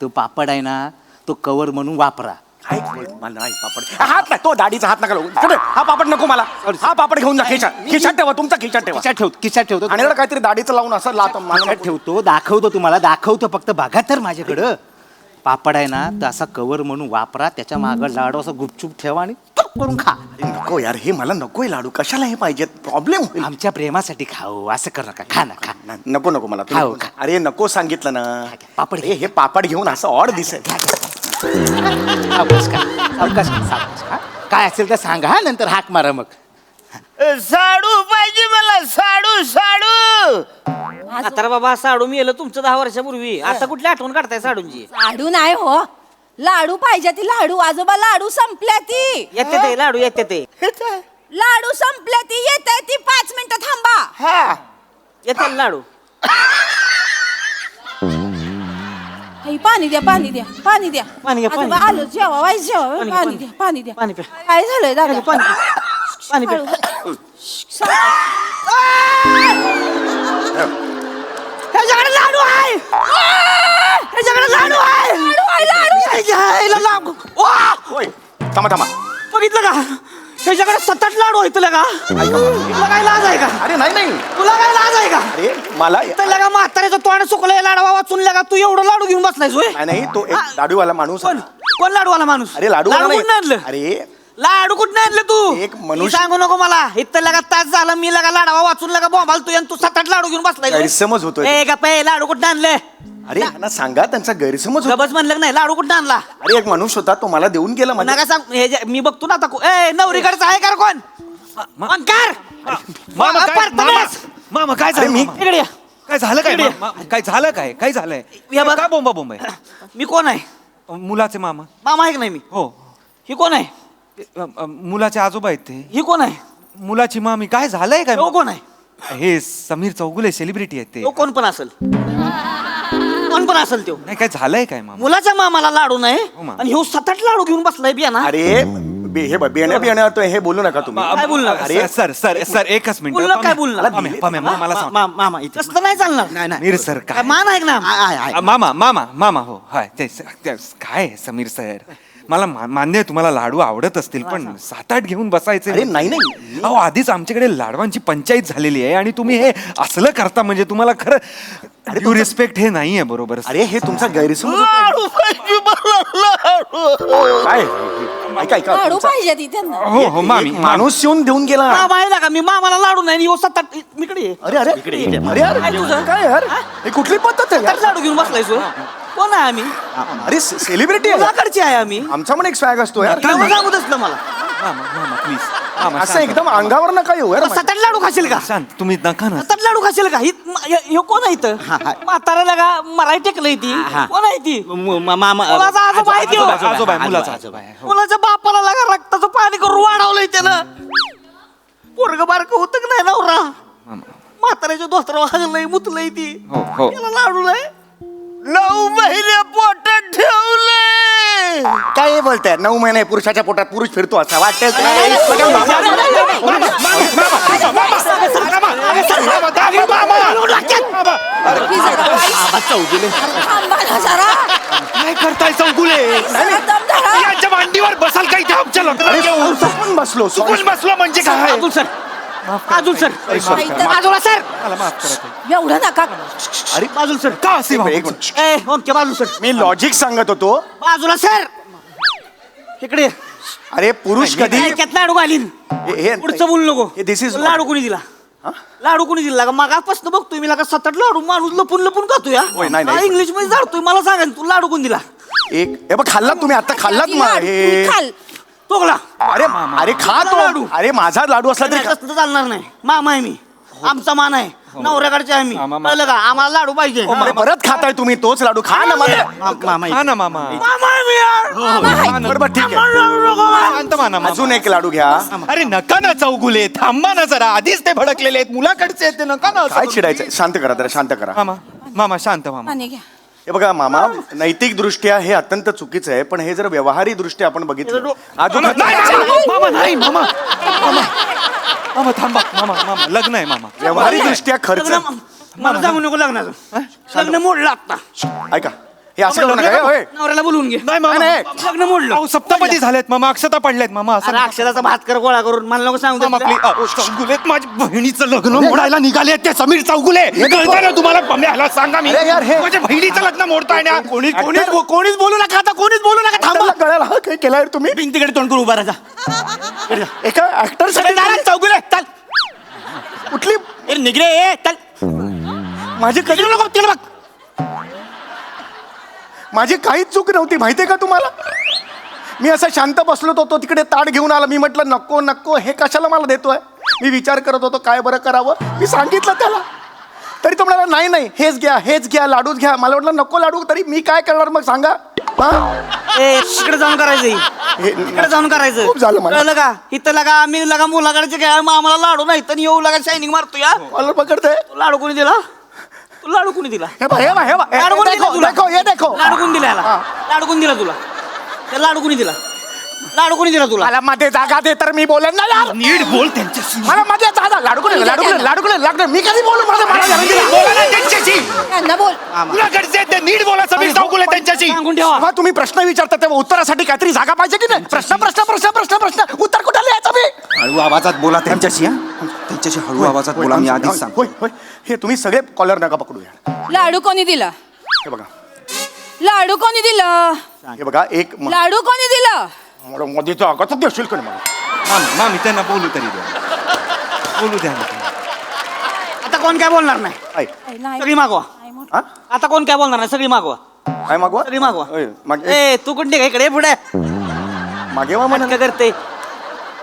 तो पापड आहे ना तो कवर म्हणून वापरा मला नाही पापड हात नाही तो दाढीचा हात नका लावू हा पापड नको मला हा पापड घेऊन जा खिशात ठेवा तुमचा खिशात ठेवा खिशात ठेवतो आणि काहीतरी दाढीचं लावून असं लावतो मला ठेवतो दाखवतो फक्त बघा तर माझ्याकडं पापड आहे ना तर असा कवर म्हणून वापरा त्याच्या मागं लाडू असं गुपचूप ठेवा आणि करून खा नको यार हे मला नकोय लाडू कशाला हे पाहिजेत प्रॉब्लेम होईल आमच्या प्रेमासाठी खाऊ असं कर नका खा ना खा नको मला खाऊ खा. अरे नको सांगितलं ना पापड घे. हे पापड घेऊन असं ऑड दिसेल सावकाश खा. काय असेल तर सांगा हा नंतर हाक मारा मग साडू पाहिजे मला साडू आता बाबा साडू मी येलं तुमचं 10 वर्षापूर्वी आता कुठली आठवण काढताय साडूंची लाडू नाही हो लाडू पाहिजे ती लाडू आजोबा लाडू संपल्या ती येते ते लाडू येते ते लाडू संपल्या ती येते ती 5 मिनिटं थांबा येते लाडू पाणी द्या पाणी घ्या, पाणी. आजोबा आलो जेवा वाईस जेवा पाणी द्या पाणी प्या. काय झालंय दादा पाणी प्या. ह्याच्याकडे लाडू आहे ह्याच्याकडे लाडू आहे ह्याला लाग वा होय थांबा थांबा बघितलं का त्याच्याकडे 7-8 लाडू आहेत तुला का तुला काय लाज आहे का अरे नाही नाही तुला काय लाज आहे का अरे मला तर लगा म्हाताऱ्याचं तोंड सुकलंय लाडवा वाचून लगा तू एवढं लाडू घेऊन बसलायस होय नाही नाही तो एक लाडूवाला माणूस कोण कोण लाडूवाला माणूस अरे लाडू कुठं आणलं अरे लाडू कुठं आणलं तू एक मनुष्य- मी सांगू नको मला इथं लगा तास झालं मी लगा लाडवा वाचून लगा बोंबाल तू आणि तू 7-8 लाडू घेऊन बसलाय गैरसमज होतोय. ए गप्प आहे, लाडू कुठं आणले अरे यांना सांगा त्यांचा गैरसमज होतो. गबस म्हणलं का नाही लाडू कुठं आणला अरे एक माणूस होता तो मला देऊन गेला म्हणजे नका सांग हे मी बघतो ना आता ए नवरीकडचा आहे का कोण अंकार मामा काय अरे झालं मी- मामा? इकडे या. काय झालं काय इकडे. काय झालं काय झालंय या बघ. का बोंबा बोंब आहे मी कोण आहे मुलाचे मामा मामा आहे का नाही मी हो ही कोण आहे मुलाचे आजोबा आहेत ते ही कोण आहे मुलाची मामी काय झालंय काय तो कोण आहे हे समीर चौगुले सेलिब्रिटी आहेत ते तो कोण पण असेल कोण पण असेल तो नाही काय झालंय काय मामा मुलाच्या मामाला लाडू नाही हो, मामा. आणि ह्यो 7-8 लाडू घेऊन बसलाय बिया ना अरे हे बियाण्या हे बोलू नका तुम्ही काय बोलणार? अरे सर एकच मिनिट बोलणार काय बोलणार? मला सांग मामा इथे तसलं नाही चालणार समीर सर काय काय मान आहे का ना मामा हो हाय काय समीर सर मला मान्य आहे तुम्हाला लाडू आवडत असतील पण 7-8 घेऊन बसायचे अरे नाही अहो आधीच आमच्याकडे लाडवांची पंचायत झालेली आहे आणि तुम्ही हे असलं करता म्हणजे तुम्हाला खरं ड्यू रिस्पेक्ट हे नाहीये बरोबर अरे हे तुमचा गैरसमज होतोय. काय ऐका ऐका लाडू तुमचा- पाहिजे तिथे हो हो मामी माणूस येऊन देऊन गेला मामा आहे ना का मी मामाला लाडू नाही आणि ह्यो 7-8 इकडे ये. अरे अरे अरे यार काय तुझं? काय यार हे कुठली पद्धत आहे यार? 7-8 लाडू घेऊन बसलाय सो कोण आहे आम्ही अरे सेलिब्रिटी आहे मुलाकडचे आहे आम्ही आमचा पण एक स्वॅग असतो यार एवढं सांगू दसलं मला मामा प्लीज मामा असं एकदम अंगावर नका येऊ यार 7-8 लाडू खाशील का शांत तुम्ही नका ना 7-8 लाडू खाशील का हे कोण आहे इथं म्हातारा लगा मराठी टेकलंय ती कोण आहे ती मुलाचा आजोबा आहे त्यो. आजोबा आहे, मुलाचा आजोबा आहे हो. मुलाच्या बापाला लगा रक्ताचं पाणी करून वाढवलंय त्यानं पोरग बारक होत का नाही नवरा म्हाताऱ्याच्या दोस्तर वाजलंय मुतलंय ती हो, हो. त्याला लाडू नाही 9 महिने पोटात ठेवले काय बोलताय 9 महिने पुरुषाच्या पोटात पुरुष फिरतो असा वाटत काय करताय चौगुले यांच्या मांडीवर बसाल काही ते आमच्या पण बसलो चुकून बसलो म्हणजे काय बाजूल सर बाजूल सर बाजूला सर मला माफ करा ताई. एवढं नका अरे बाजूल सर का असे एक वागू? मिनिट. ए ओके बाजू सर मी लॉजिक सांगत होतो बाजूला सर इकडे अरे पुरुष कधी ऐक्यात लाडू घालीन हे पुढचं बोलू नको हे this is not- लाडू कोणी दिला लाडू कोणी दिला का मागापासून बघतोय मी लागा 7-8 लाडू माणूस लपून लपून खातोय होय, नाही, नाही. इंग्लिश मध्ये जाडतोय मला सांगा तू लाडू कोण दिला एक हे बघ खाल्लात तुम्ही आता खाल्लात हे खाल तोगला अरे अरे खा तो लाडू. अरे माझा लाडू असला तरी खा. तसं चालणार नाही मामा आहे मी आमचा मान आहे नवऱ्याकडचे आहे मी मामा. कळलं का आम्हाला लाडू पाहिजे अरे परत खाताय तुम्ही तोच लाडू खा ना मला हा ना मामा मामा आहे मी यार. बरोबर ठीक आहे आम्हाला लाडू नको बा. शांत माना मामा. अजून एक लाडू घ्या अरे नका ना चौगुले थांबा ना जरा आधीच ते भडकलेले आहेत मुलाकडचे आहेत ते नका ना असं काय करू. चिडायचं शांत करा जरा शांत करा मामा मामा शांत मामा पाणी घ्या हे बघा मामा नैतिक दृष्ट्या हे अत्यंत चुकीचं आहे पण हे जर व्यवहारी दृष्ट्या आपण बघितलं अजून मामा नाही मामा मामा थांबा मामा मामा लग्न आहे मामा व्यवहारी दृष्ट्या खर्च लग्न मला सांगू नको लग्नाचं लग्न मोडलं आता ऐका हे असं करू नका हे, होय. नवऱ्याला बोलवून घे नाही मामा नाही, लग्न मोडलं अहो सप्तपदी झालेत मामा अक्षता पडलेत मामा असं अरे अक्षराचा भात कर गोळा करून मला नको सांगू मामा दे. प्लीज अहो, चौगुलेत माझ्या बहिणीचं लग्न मोडायला निघाले ते समीर चौगुले कळतं ना तुम्हाला ह्याला सांगा मी अरे यार, हे- माझ्या बहिणीचं लग्न मोडताय ना कोणीच कोणीच बोलू नका आता कोणीच बोलू नका थांबा थांबा कळायला हा काय केलाय रे तुम्ही भिंतीकडे तोंड करून उभा राहा एका ऍक्टर चौगुले चल कुठली ए निगरे ए चल माझी कधी नको तिला बघ माझी काहीच चूक नव्हती माहितीये का तुम्हाला मी असा शांत बसलो होतो तिकडे ताट घेऊन आला मी म्हटलं नको नको हे कशाला मला देतोय मी विचार करत होतो काय बरं करावं मी सांगितलं त्याला तरी तो म्हणाला नाही नाही हेच घ्या लाडूच घ्या मला वाटलं नको लाडू तरी मी काय करणार मग सांगा हा ए तिकडे जाऊन करायचं तिकडे जाऊन करायचं खूप झालं मला. कळलं का इथं लगा आम्ही लगा मुलाकडचे काय मग आम्हाला लाडू नाही तर येऊ लगा शायनिंग मारतो या मला पकडते तू लाडू कोणी दिला तू लाडू कोणी दिला हे बघ, हे बघ, हे बघ. लाडू कोणी दिला देखो तुला? देखो ये देखो लाडू कोणी दिला याला? हा. लाडू कोणी दिला तुला त्या लाडू कोणी दिला लाडू कोणी दिला तुला मला मध्ये जागा दे तर मी बोलेन ना यार. नीट बोल त्यांच्याशी. मला मध्ये जागा लाडू मी कधी बोलू मला जागा दिला. बोला ना त्यांच्याशी. त्यांना बोल. तुला गरज आहे ते नीट बोला. समीर चौगुले त्यांच्याशी. सांगून ठेवा. जेव्हा तुम्ही प्रश्न विचारता तेव्हा उत्तरासाठी काहीतरी जागा पाहिजे की नाही. प्रश्न उत्तर कुठे लिहायचं मी. हळू आवाजात बोला त्यांच्याशी हा त्यांच्याशी हळू आवाजात बोला मी आधीच सांगतो. होय हे तुम्ही सगळे कॉलर नका पकडू यार. लाडू कोणी दिला हे बघा लाडू कोणी दिला हे बघा एक लाडू कोणी दिला मध्ये जागाच देशील का नाही मला. मामी त्यांना बोलू तरी द्या. बोलू द्या ना त्यांना. आता कोण काय बोलणार नाही. ऐक. सगळी मागवा. हा? आता कोण काय बोलणार नाही. सगळी मागवा. काय मागवा सगळी मागवा. होय, ए तू कुठे काय इकडे पुढे मागे वा म्हणा. काय करते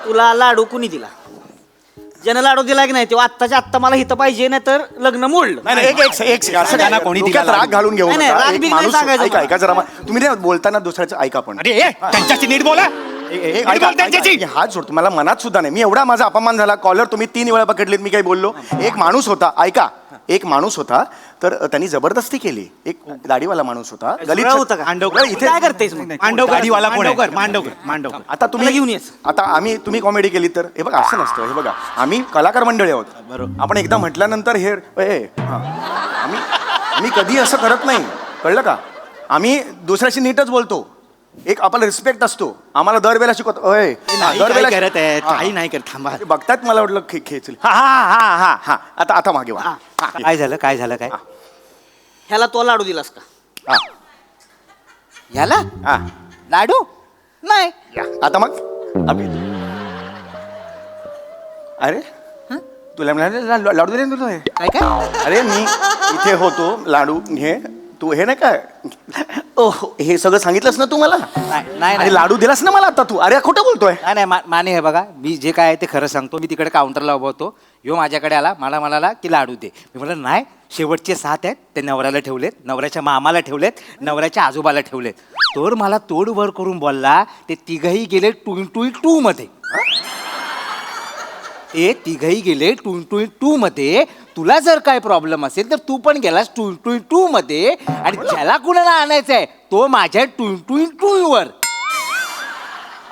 तुला लाडू कुणी दिला ज्यानं लाडू दिला की नाही तेव्हा आत्ताच्या आत्ता मला हिथं पाहिजे नाही तर लग्न मोडलं. नाही एक second. असं त्यांना काय कोणी डोक्यात दिला राग घालून घेऊ नाही, नाही, नका. राग एक बिग नाही माणूस सांगायचं ऐका मला. ऐका जरा तुम्ही नाही बोलताना दुसऱ्याचं ऐका पण अरे त्यांच्याशी नीट बोला. ऐका, ऐका, त्यांच्याशी. ऐका. हात सोडतो मला मनात सुद्धा नाही. मी एवढा माझा अपमान झाला. कॉलर तुम्ही 3 वेळा पकडलेत मी काही बोललो. एक माणूस होता ऐका एक माणूस होता तर त्यांनी जबरदस्ती केली. एक दाढीवाला माणूस होता सगळं होतं का? मांडवकर इथे काय करतेस मग? गाडीवाला कोण आहे? मांडवकर आता त्याला तुम्ही घेऊन येस. आता तुम्ही कॉमेडी केली तर हे बघा असं नसतं. हे बघा आम्ही कलाकार मंडळी आहोत. आपण एकदा म्हटल्यानंतर हे आम्ही कधी असं करत नाही. कळलं का. आम्ही दुसऱ्याशी नीटच बोलतो. एक आपला रिस्पेक्ट असतो. आम्हाला दरवेळेला शिकवतो. काही करत आहेत काही नाही करत. थांबा. बघतात मला वाटलं खेचली. हा आता मागे वा. काय झालं काय ह्याला तो लाडू दिलास का हा, याला हा. लाडू नाही. या. आता मग अरे तुला म्हणाले लाडू दिले ना तुला हे? काय अरे मी इथे होतो लाडू हे तू हे नाही काय ओह हे सगळं सांगितलंस ना तू मला. नाही आणि लाडू दिलास ना मला आता तू. अरे खोटं बोलतोय. नाही माने हे बघा मी जे काय आहे ते खरं सांगतो. मी तिकडे काउंटरला उभा होतो. ह्यो माझ्याकडे आला मला म्हणाला की लाडू दे. मी म्हटलं नाही शेवटचे 7 आहेत ते नवऱ्याला ठेवलेत नवऱ्याच्या मामाला ठेवलेत नवऱ्याच्या आजोबाला ठेवलेत. तर मला तोड वर करून बोलला ते तिघही गेले 2 मध्ये. ते तिघही गेले 2 मध्ये. तुला जर काय प्रॉब्लेम असेल तर तू पण गेलास 2 मध्ये आणि ज्याला कुणाला आणायचंय तो माझ्या 2 वर.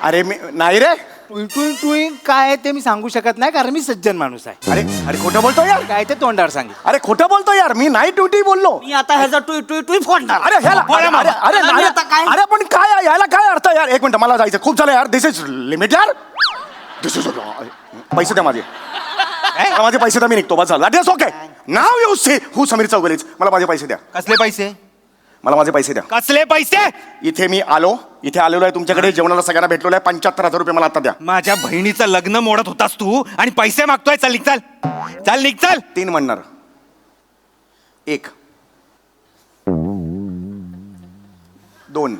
अरे मी नाही रे. 2 काय आहे ते मी सांगू शकत नाही कारण मी सज्जन माणूस आहे. अरे खोटं बोलतोय यार. काय ते तोंडावर सांगेल. अरे खोटं बोलतोय यार. मी नाही ट्युटी बोललो. मी आता ह्याचा टुई फोडणार. अरे ह्याला अरे अरे मी नाही. आता काय? अरे पण काय आहे? याला काय अर्थ आहे यार. एक मिनिट मला जायचं खूप झालं यार. दिस इज लिमिट यार. दिस इज पैसे द्या माझे. माझे पैसे द्या मी निघतो बस झालं. ओके नाव यू से हू समीर चौगुलेच. मला माझे पैसे द्या. कसले पैसे मला माझे पैसे द्या. कसले पैसे इथे मी इथे आलेलो आहे तुमच्याकडे जेवणाला सगळ्यांना भेटलेलो आहे. 75,000 रुपये मला आता द्या. माझ्या बहिणीचं लग्न मोडत होतास तू आणि पैसे मागतोय. चल निघ चल निघ चल. 3 म्हणणार. 1 2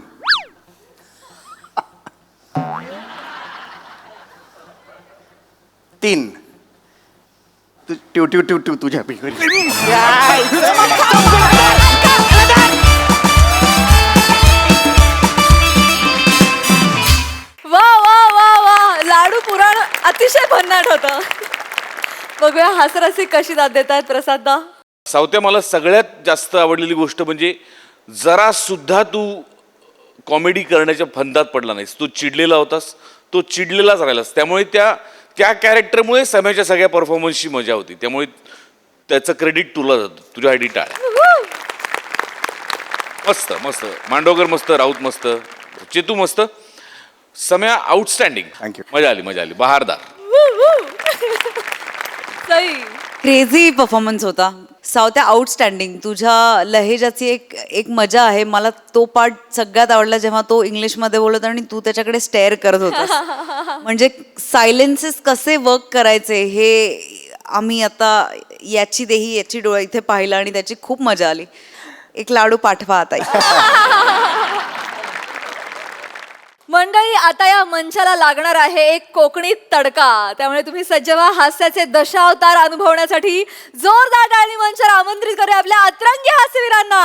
3 ट्यू तुझ्या वा वा वा वा लाडू पुराण अतिशय भन्नाट होतं. बघूया हास्यरसिक कशी दाद देत आहेत प्रसाददा. सावत्या मला सगळ्यात जास्त आवडलेली गोष्ट म्हणजे जरा सुद्धा तू कॉमेडी करण्याच्या फंदात पडला नाहीस. तू चिडलेला होतास तो चिडलेलाच राहिलास. त्यामुळे त्या कॅरेक्टरमुळे सम्याच्या सगळ्या परफॉर्मन्सची मजा होती. त्यामुळे त्याचं क्रेडिट तुला जातं. तुझ्यासाठी टाळ्या. मस्त मस्त. मांडवकर मस्त राऊत मस्त चेतू मस्त सम्या आउटस्टँडिंग. Thank you. मजा आली बहारदार. सई क्रेझी परफॉर्मन्स होता. सावत्या आउटस्टँडिंग. तुझ्या लहेजाची एक मजा आहे. मला तो पार्ट सगळ्यात आवडला जेव्हा तो इंग्लिशमध्ये बोलत आणि तू त्याच्याकडे स्टेअर करत होतास. म्हणजे सायलेन्सेस कसे वर्क करायचे हे आम्ही आता याची डोळा इथे पाहिलं आणि त्याची खूप मजा आली. एक लाडू पाठवा आता. मंडळी आता या मंचाला लागणार आहे एक कोकणी तडका. त्यामुळे तुम्ही सज्ज व्हा हास्याचे दशावतार अनुभवण्यासाठी. जोरदार टाळी मंचावर आमंत्रित करूया आपल्या अतरंगी हास्यवीरांना.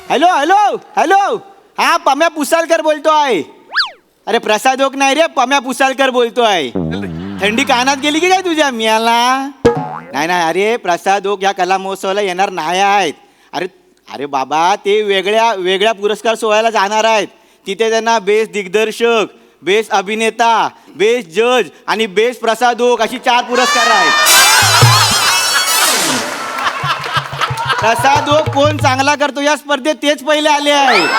हॅलो हॅलो हॅलो हा पम्या पुसालकर बोलतोय. अरे प्रसाद ओक नाही रे पम्या पुसालकर बोलतोय. थंडी कानात गेली की काय तुझ्या मियाला. नाही अरे प्रसाद ओक या कला महोत्सवाला येणार नाही आहेत. अरे अरे बाबा ते वेगळ्या वेगळ्या पुरस्कार सोहळ्याला जाणार आहेत. तिथे त्यांना बेस्ट दिग्दर्शक, बेस्ट अभिनेता, बेस्ट जज आणि बेस्ट प्रसादोक अशी 4 पुरस्कार आहेत. प्रसादोक कोण चांगला करतो या स्पर्धेत तेच पहिले आले आहेत.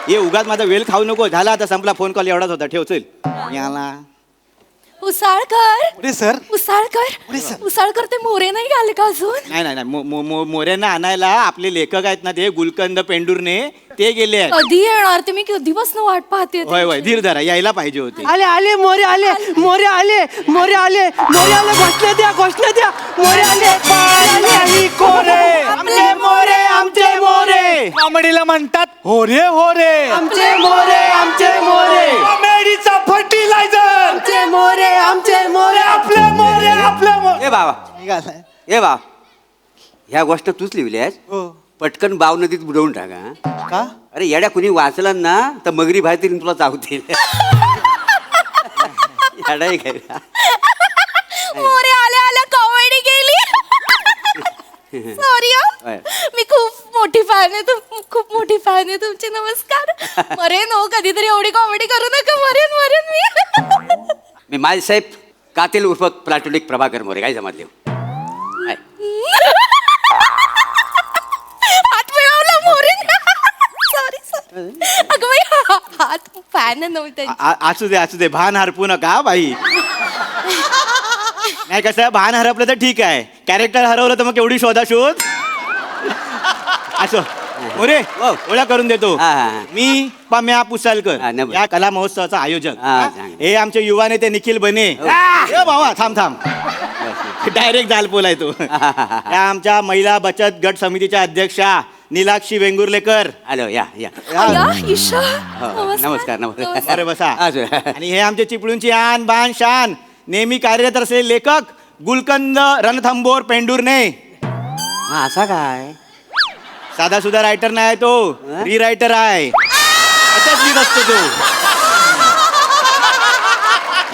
हे उगाच माझा वेळ खाऊ नको. झाला आता संपला फोन कॉल एवढाच होता. ठेव चल. याला उसाळकर सर उसाळकर ते मोरे नाही आले का अजून? नाही नाही नाही मोऱ्यांना आणायला आपले लेखक आहेत ना ते गुलकंद पेंडुर्ने ते गेले आहेत. कधी येणार ते? मी कधीपासून वाट पाहते. होय होय धीर धरा यायला पाहिजे होते. आले आले मोरे आले मोरे आले मोरे आले मोरे आले घोषणा द्या घोषणा द्या मोरे आले आमचे मोरे आमचे मोरे कॉमेडीला म्हणतात हो रे आमचे मोरे आमचे मोरे कॉमेडीचा फर्टिलायझर आमचे मोरे आमचे मोरे आपले मोरे ए बाबा ए बा ह्या गोष्ट तूच लिहिली आहेस? पटकन बाव नदीत बुडवून टाका. का? अरे येड्या कुणी वाचला ना तर मगरी बाहेर तरी तुला चावतील. येडा आहे काय? मोरे आले आले कॉमेडी केली. सॉरी होय. मी खूप मोठी फॅन आहे. खूप मोठी फॅन आहे तुमची. नमस्कार. मरेन हो कधीतरी एवढी कॉमेडी करू नका. मरेन मी. मी माझे साहेब कातील उर्फ प्लॅटोनिक प्रभाकर मोरे काय समजले? हात मिळवला मोरे. सॉरी अगं बाई हात फॅन नव्हते. असू दे भान हरपू नका बाई. नाही कसं भान हरपलं तर ठीक आहे. कॅरेक्टर हरवलं तर मग केवढी शोध असो. मोरे ओळख करून देतो. हा. मी पम्या पुसालकर हा, नमस्कार. या कला महोत्सवाचा आयोजक. हा, चांगलं. हे आमचे युवा नेते निखिल बने. ए बाबा थांब डायरेक्ट जालपोला तो. या आमच्या महिला बचत गट समितीच्या अध्यक्षा नीलाक्षी वेंगुर्लेकर. हॅलो या या या ईशा. हो, नमस्कार अरे बसा. असू. आणि हे आमचे चिपळूणची आन बान शान नेहमी कार्यरत असलेले लेखक गुलकंद रणथंबोर पेंडुर्ने. हा असा काय? साधा सुद्धा रायटर नाही तो, री रायटर आहे. असंच लिहित असतो तो.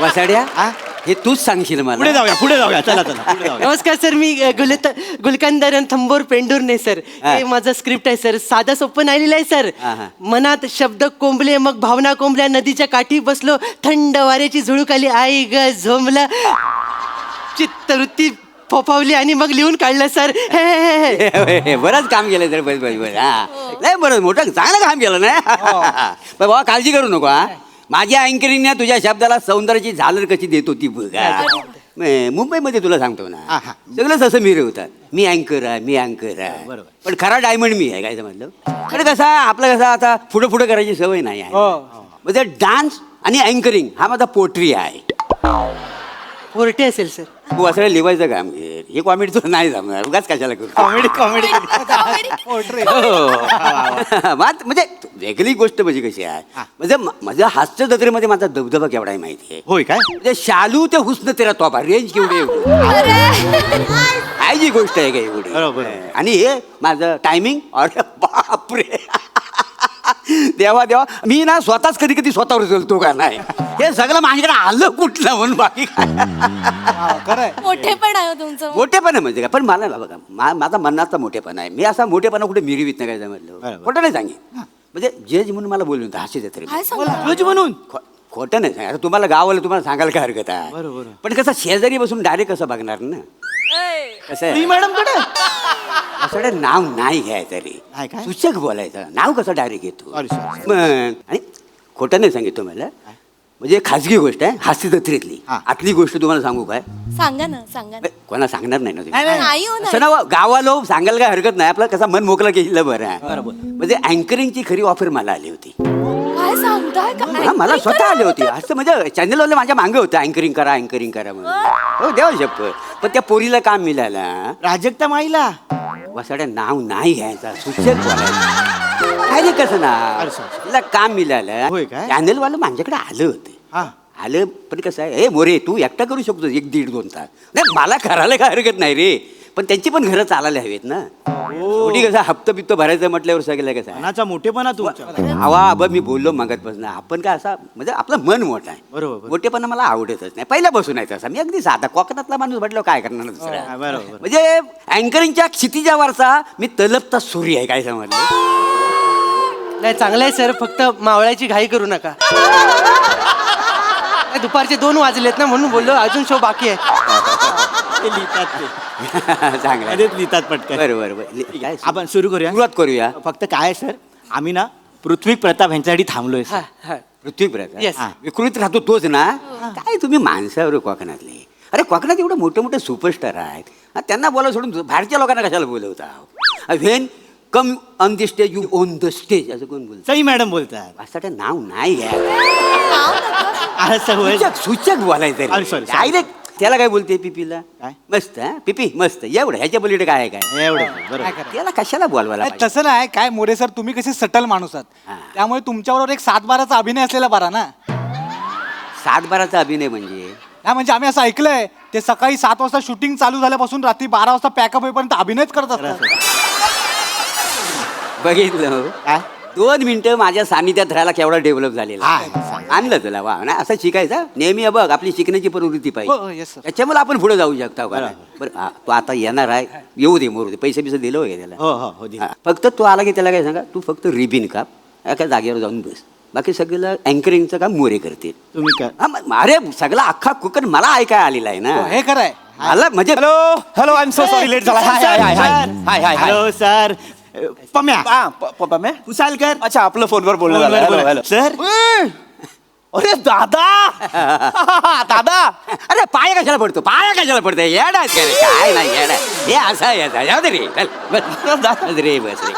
वसाड्या हा? हे तूच सांगशील पुढे मला. जाऊया चला पुढे जाऊया. नमस्कार सर मी गुलकंदरन थंबोर पेंडुर्ने सर. हा. हे माझं स्क्रिप्ट आहे सर. साधा सोपं नाही लिहिलंय सर. हा, हा. मनात शब्द कोंबले मग भावना कोंबल्या नदीच्या काठी बसलो थंड वाऱ्याची झुळूक आली आई ग झोंबलं चित्तवृत्ती फोफावली आणि मग लिहून काढलं सर. बरंच काम केलं तर बस हा नाही बरं मोठं चांगलं काम केलं ना. पण बाबा काळजी करू नको. हा माझ्या अँकरिंगने तुझ्या शब्दाला सौंदर्याची झालर कशी देत होती बघा. मुंबईमध्ये तुला सांगतो ना सगळंच असं मिरवतात. मी अँकर आहे पण खरा डायमंड मी आहे काय समजलं. पण कसा आपलं कसं आता पुढे करायची सवय नाही आहे. म्हणजे डान्स आणि अँकरिंग हा माझा पोट्री आहे. पोरटे असेल सर. तू असं लिवायचं काम घे. हे कॉमेडी तुला नाही जमणार. उगाच कशाला करू. कॉमेडी म्हणजे वेगळी गोष्ट म्हणजे कशी आहे म्हणजे माझ्या हास्य जत्रेमध्ये माझा दबदबा केवढा आहे माहिती आहे. होय काय? म्हणजे शालू ते हुस्न तेरा तोबा रेंज केवढी काय जी गोष्ट आहे का एवढी. बरोबर. आणि हे माझं टायमिंग अरे बापरे देवा मी ना स्वतःच कधी स्वतःवर चलतो का नाही. हे सगळं माझ्याकडे आलं कुठलं म्हणून बाकी काय. मोठेपण आहे हो तुमचं. मोठेपणा म्हणजे काय. पण मला ना बघा माझा मनाचा मोठेपणा आहे. मी असा मोठेपणा कुठे मिरवीत नाही काय समजलं. खोटं नाही सांगेन. म्हणजे जज म्हणून मला बोलून हास्य जत्रे काय सांगा जज म्हणून खोटं नाही सांग. आता तुम्हाला गावाला तुम्हाला सांगायला काय हरकत आहे. बरोबर. पण कसं शेजारी बसून डायरेक्ट कसं बघणार ना. कसं आहे मॅडम कडे असं नाव नाही घ्यायचं रे. नाही काय? सूचक बोलायचं. नाव कसं डायरेक्ट घेतो. Sorry. आणि खोटं नाही सांगितलं मला. म्हणजे खाजगी गोष्ट आहे हास्य जत्रेतली. हा. आतली गोष्ट तुम्हाला सांगू काय. सांगा ना सांगा ना. कोणाला सांगणार नाही ना तुम्ही. नाही हो असं ना गावाला सांगायला काय हरकत नाही. आपला कसा मन मोकळा केलं बरं आहे. म्हणजे अँकरिंगची खरी ऑफर मला आली होती. काय सांगताय हा, मला स्वतः आली होती. असं म्हणजे चॅनलवाले माझ्या मागे होतं अँकरिंग करा म्हणून. हो देवा शपथ. पण त्या पोरीला काम मिळालं. प्राजक्ता माईला वसाड्या नाव नाही घ्यायचा सूचक बोलायचं. काय रे कसं ना तिला काम मिळालं. होय काय? चॅनलवालं माझ्याकडे आलं होतं. आलं पण कसं आहे हे मोरे तू एकटा करू शकतो 1-1.5-2 तास. नाही मला करायला काय हरकत नाही रे. पण त्यांची पण घरं चालायला हवीत ना. शेवटी कसं हप्ता बिप्त भरायचं म्हटल्यावर सगळं कसं आहे. मनाचा मोठेपणा तुमचा. आवा आबा मी बोललो मगातपासून आपण काय असा म्हणजे आपलं मन मोठं आहे. बरोबर. मोठेपणा मला आवडतच नाही पहिल्यापासून आहे तसा. मी अगदी साधा कोकणातला माणूस म्हटलं काय करणार दुसरा. बरोबर. म्हणजे अँकरिंगच्या क्षितिजावरचा मी तलपता सूर्य आहे काय समजलं. नाही चांगलं आहे सर, फक्त मावळायची घाई करू नका. नाही, दुपारचे 2 वाजलेत ना म्हणून बोललो, अजून शो बाकी आहे. ते लिहितात ते. चांगलं आहे. तेच लिहितात पटकन. बरोबर काय आपण सुरू करूया. सुरुवात करूया. फक्त काय आहे, सर आम्ही ना पृथ्वी प्रताप यांच्यासाठी थांबलोय सर. हा, हा. पृथ्वी प्रताप Yes. विकृत राहतो तोच ना. काय तुम्ही माणसावर कोकणातले. अरे कोकणात एवढे मोठे मोठे सुपरस्टार आहेत हा, त्यांना बोलावं सोडून बाहेरच्या लोकांना कशाला बोलवता. When come on the stage you own the stage असं कोण बोलतं. सई मॅडम बोलतात. असं नाव नाही घ्या. सवय. सूचक बोलायचं Sorry, sorry. डायरेक्ट. त्याला काय बोलते पिपीला. काय? मस्त हा पिपी मस्त एवढं ह्याच्या पलीकडे काय आहे काय. एवढं बरोबर. त्याला कशाला बोलवायला नाही, पाहिजे? तसं नाही काय मोरे सर, तुम्ही कसे सटल माणूस हा. आहात त्यामुळे तुमच्याबरोबर एक 7-12चा अभिनय असलेला बरा ना. 7-12चा अभिनय म्हणजे नाही म्हणजे आम्ही असं ऐकलंय ते सकाळी 7 वाजता शूटिंग चालू झाल्यापासून रात्री 12 वाजता पॅकअप होईपर्यंत अभिनयच करत असतात. बघितलं हो? काय? 2 मिनिटं माझ्या सानिध्यात राहायला केवढा डेव्हलप झालेला आणलं तुला वा ना असं शिकायचं नेहमी बघ आपली शिकण्याची प्रवृत्ती हो, पाहिजे yes, sir. त्याच्यामुळे आपण पुढे जाऊ शकता का बरं हा, तो आता येणार आहे येऊ दे मोरू दे पैसे दिलं वगैरे त्याला हो हो हो दिलं. हा, फक्त तो आला की त्याला काय सांगा तू फक्त रिबिन काप एका जागेवर जाऊन बस बाकी सगळं अँकरिंगचं काम मोरे करते. तुम्ही काय हा, अरे सगळा अख्खा कुकर मला ऐकाय आलेला आहे ना. हे खरंय. मला म्हणजे hello hello I am so sorry late झाला. Hi hi hi hi hi hi hi. Hello sir. Pamya Pamya Kusalkar. अच्छा आपलं फोनवर बोलणं झालं. Hello hello sir. अरे दादा दादा अरे पाय कशाला पडतो पाय कशाला पडतो येडा आहेस का रे? काय नाही येडा हे असं आहे असं. जाऊ दे रे चल, बस रे बस रे.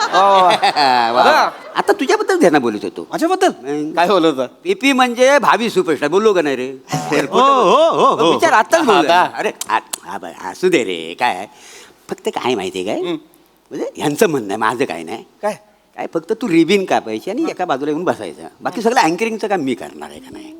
वा. आता तुझ्याबद्दल त्यांना बोलत होतो. माझ्याबद्दल काय बोलत होता. पीपी म्हणजे भावी सुपरस्टार बोललो का नाही रे. हो हो हो विचार आत्ताच बोललो. दादा. अरे असू दे रे काय फक्त काय माहितीये काय म्हणजे ह्यांचं म्हणणं आहे माझं काय नाही काय काय फक्त तू रिबिन कापायची आणि एका बाजूला येऊन बसायचं बाकी सगळं अँकरिंगचं काम मी करणार आहे का नाही.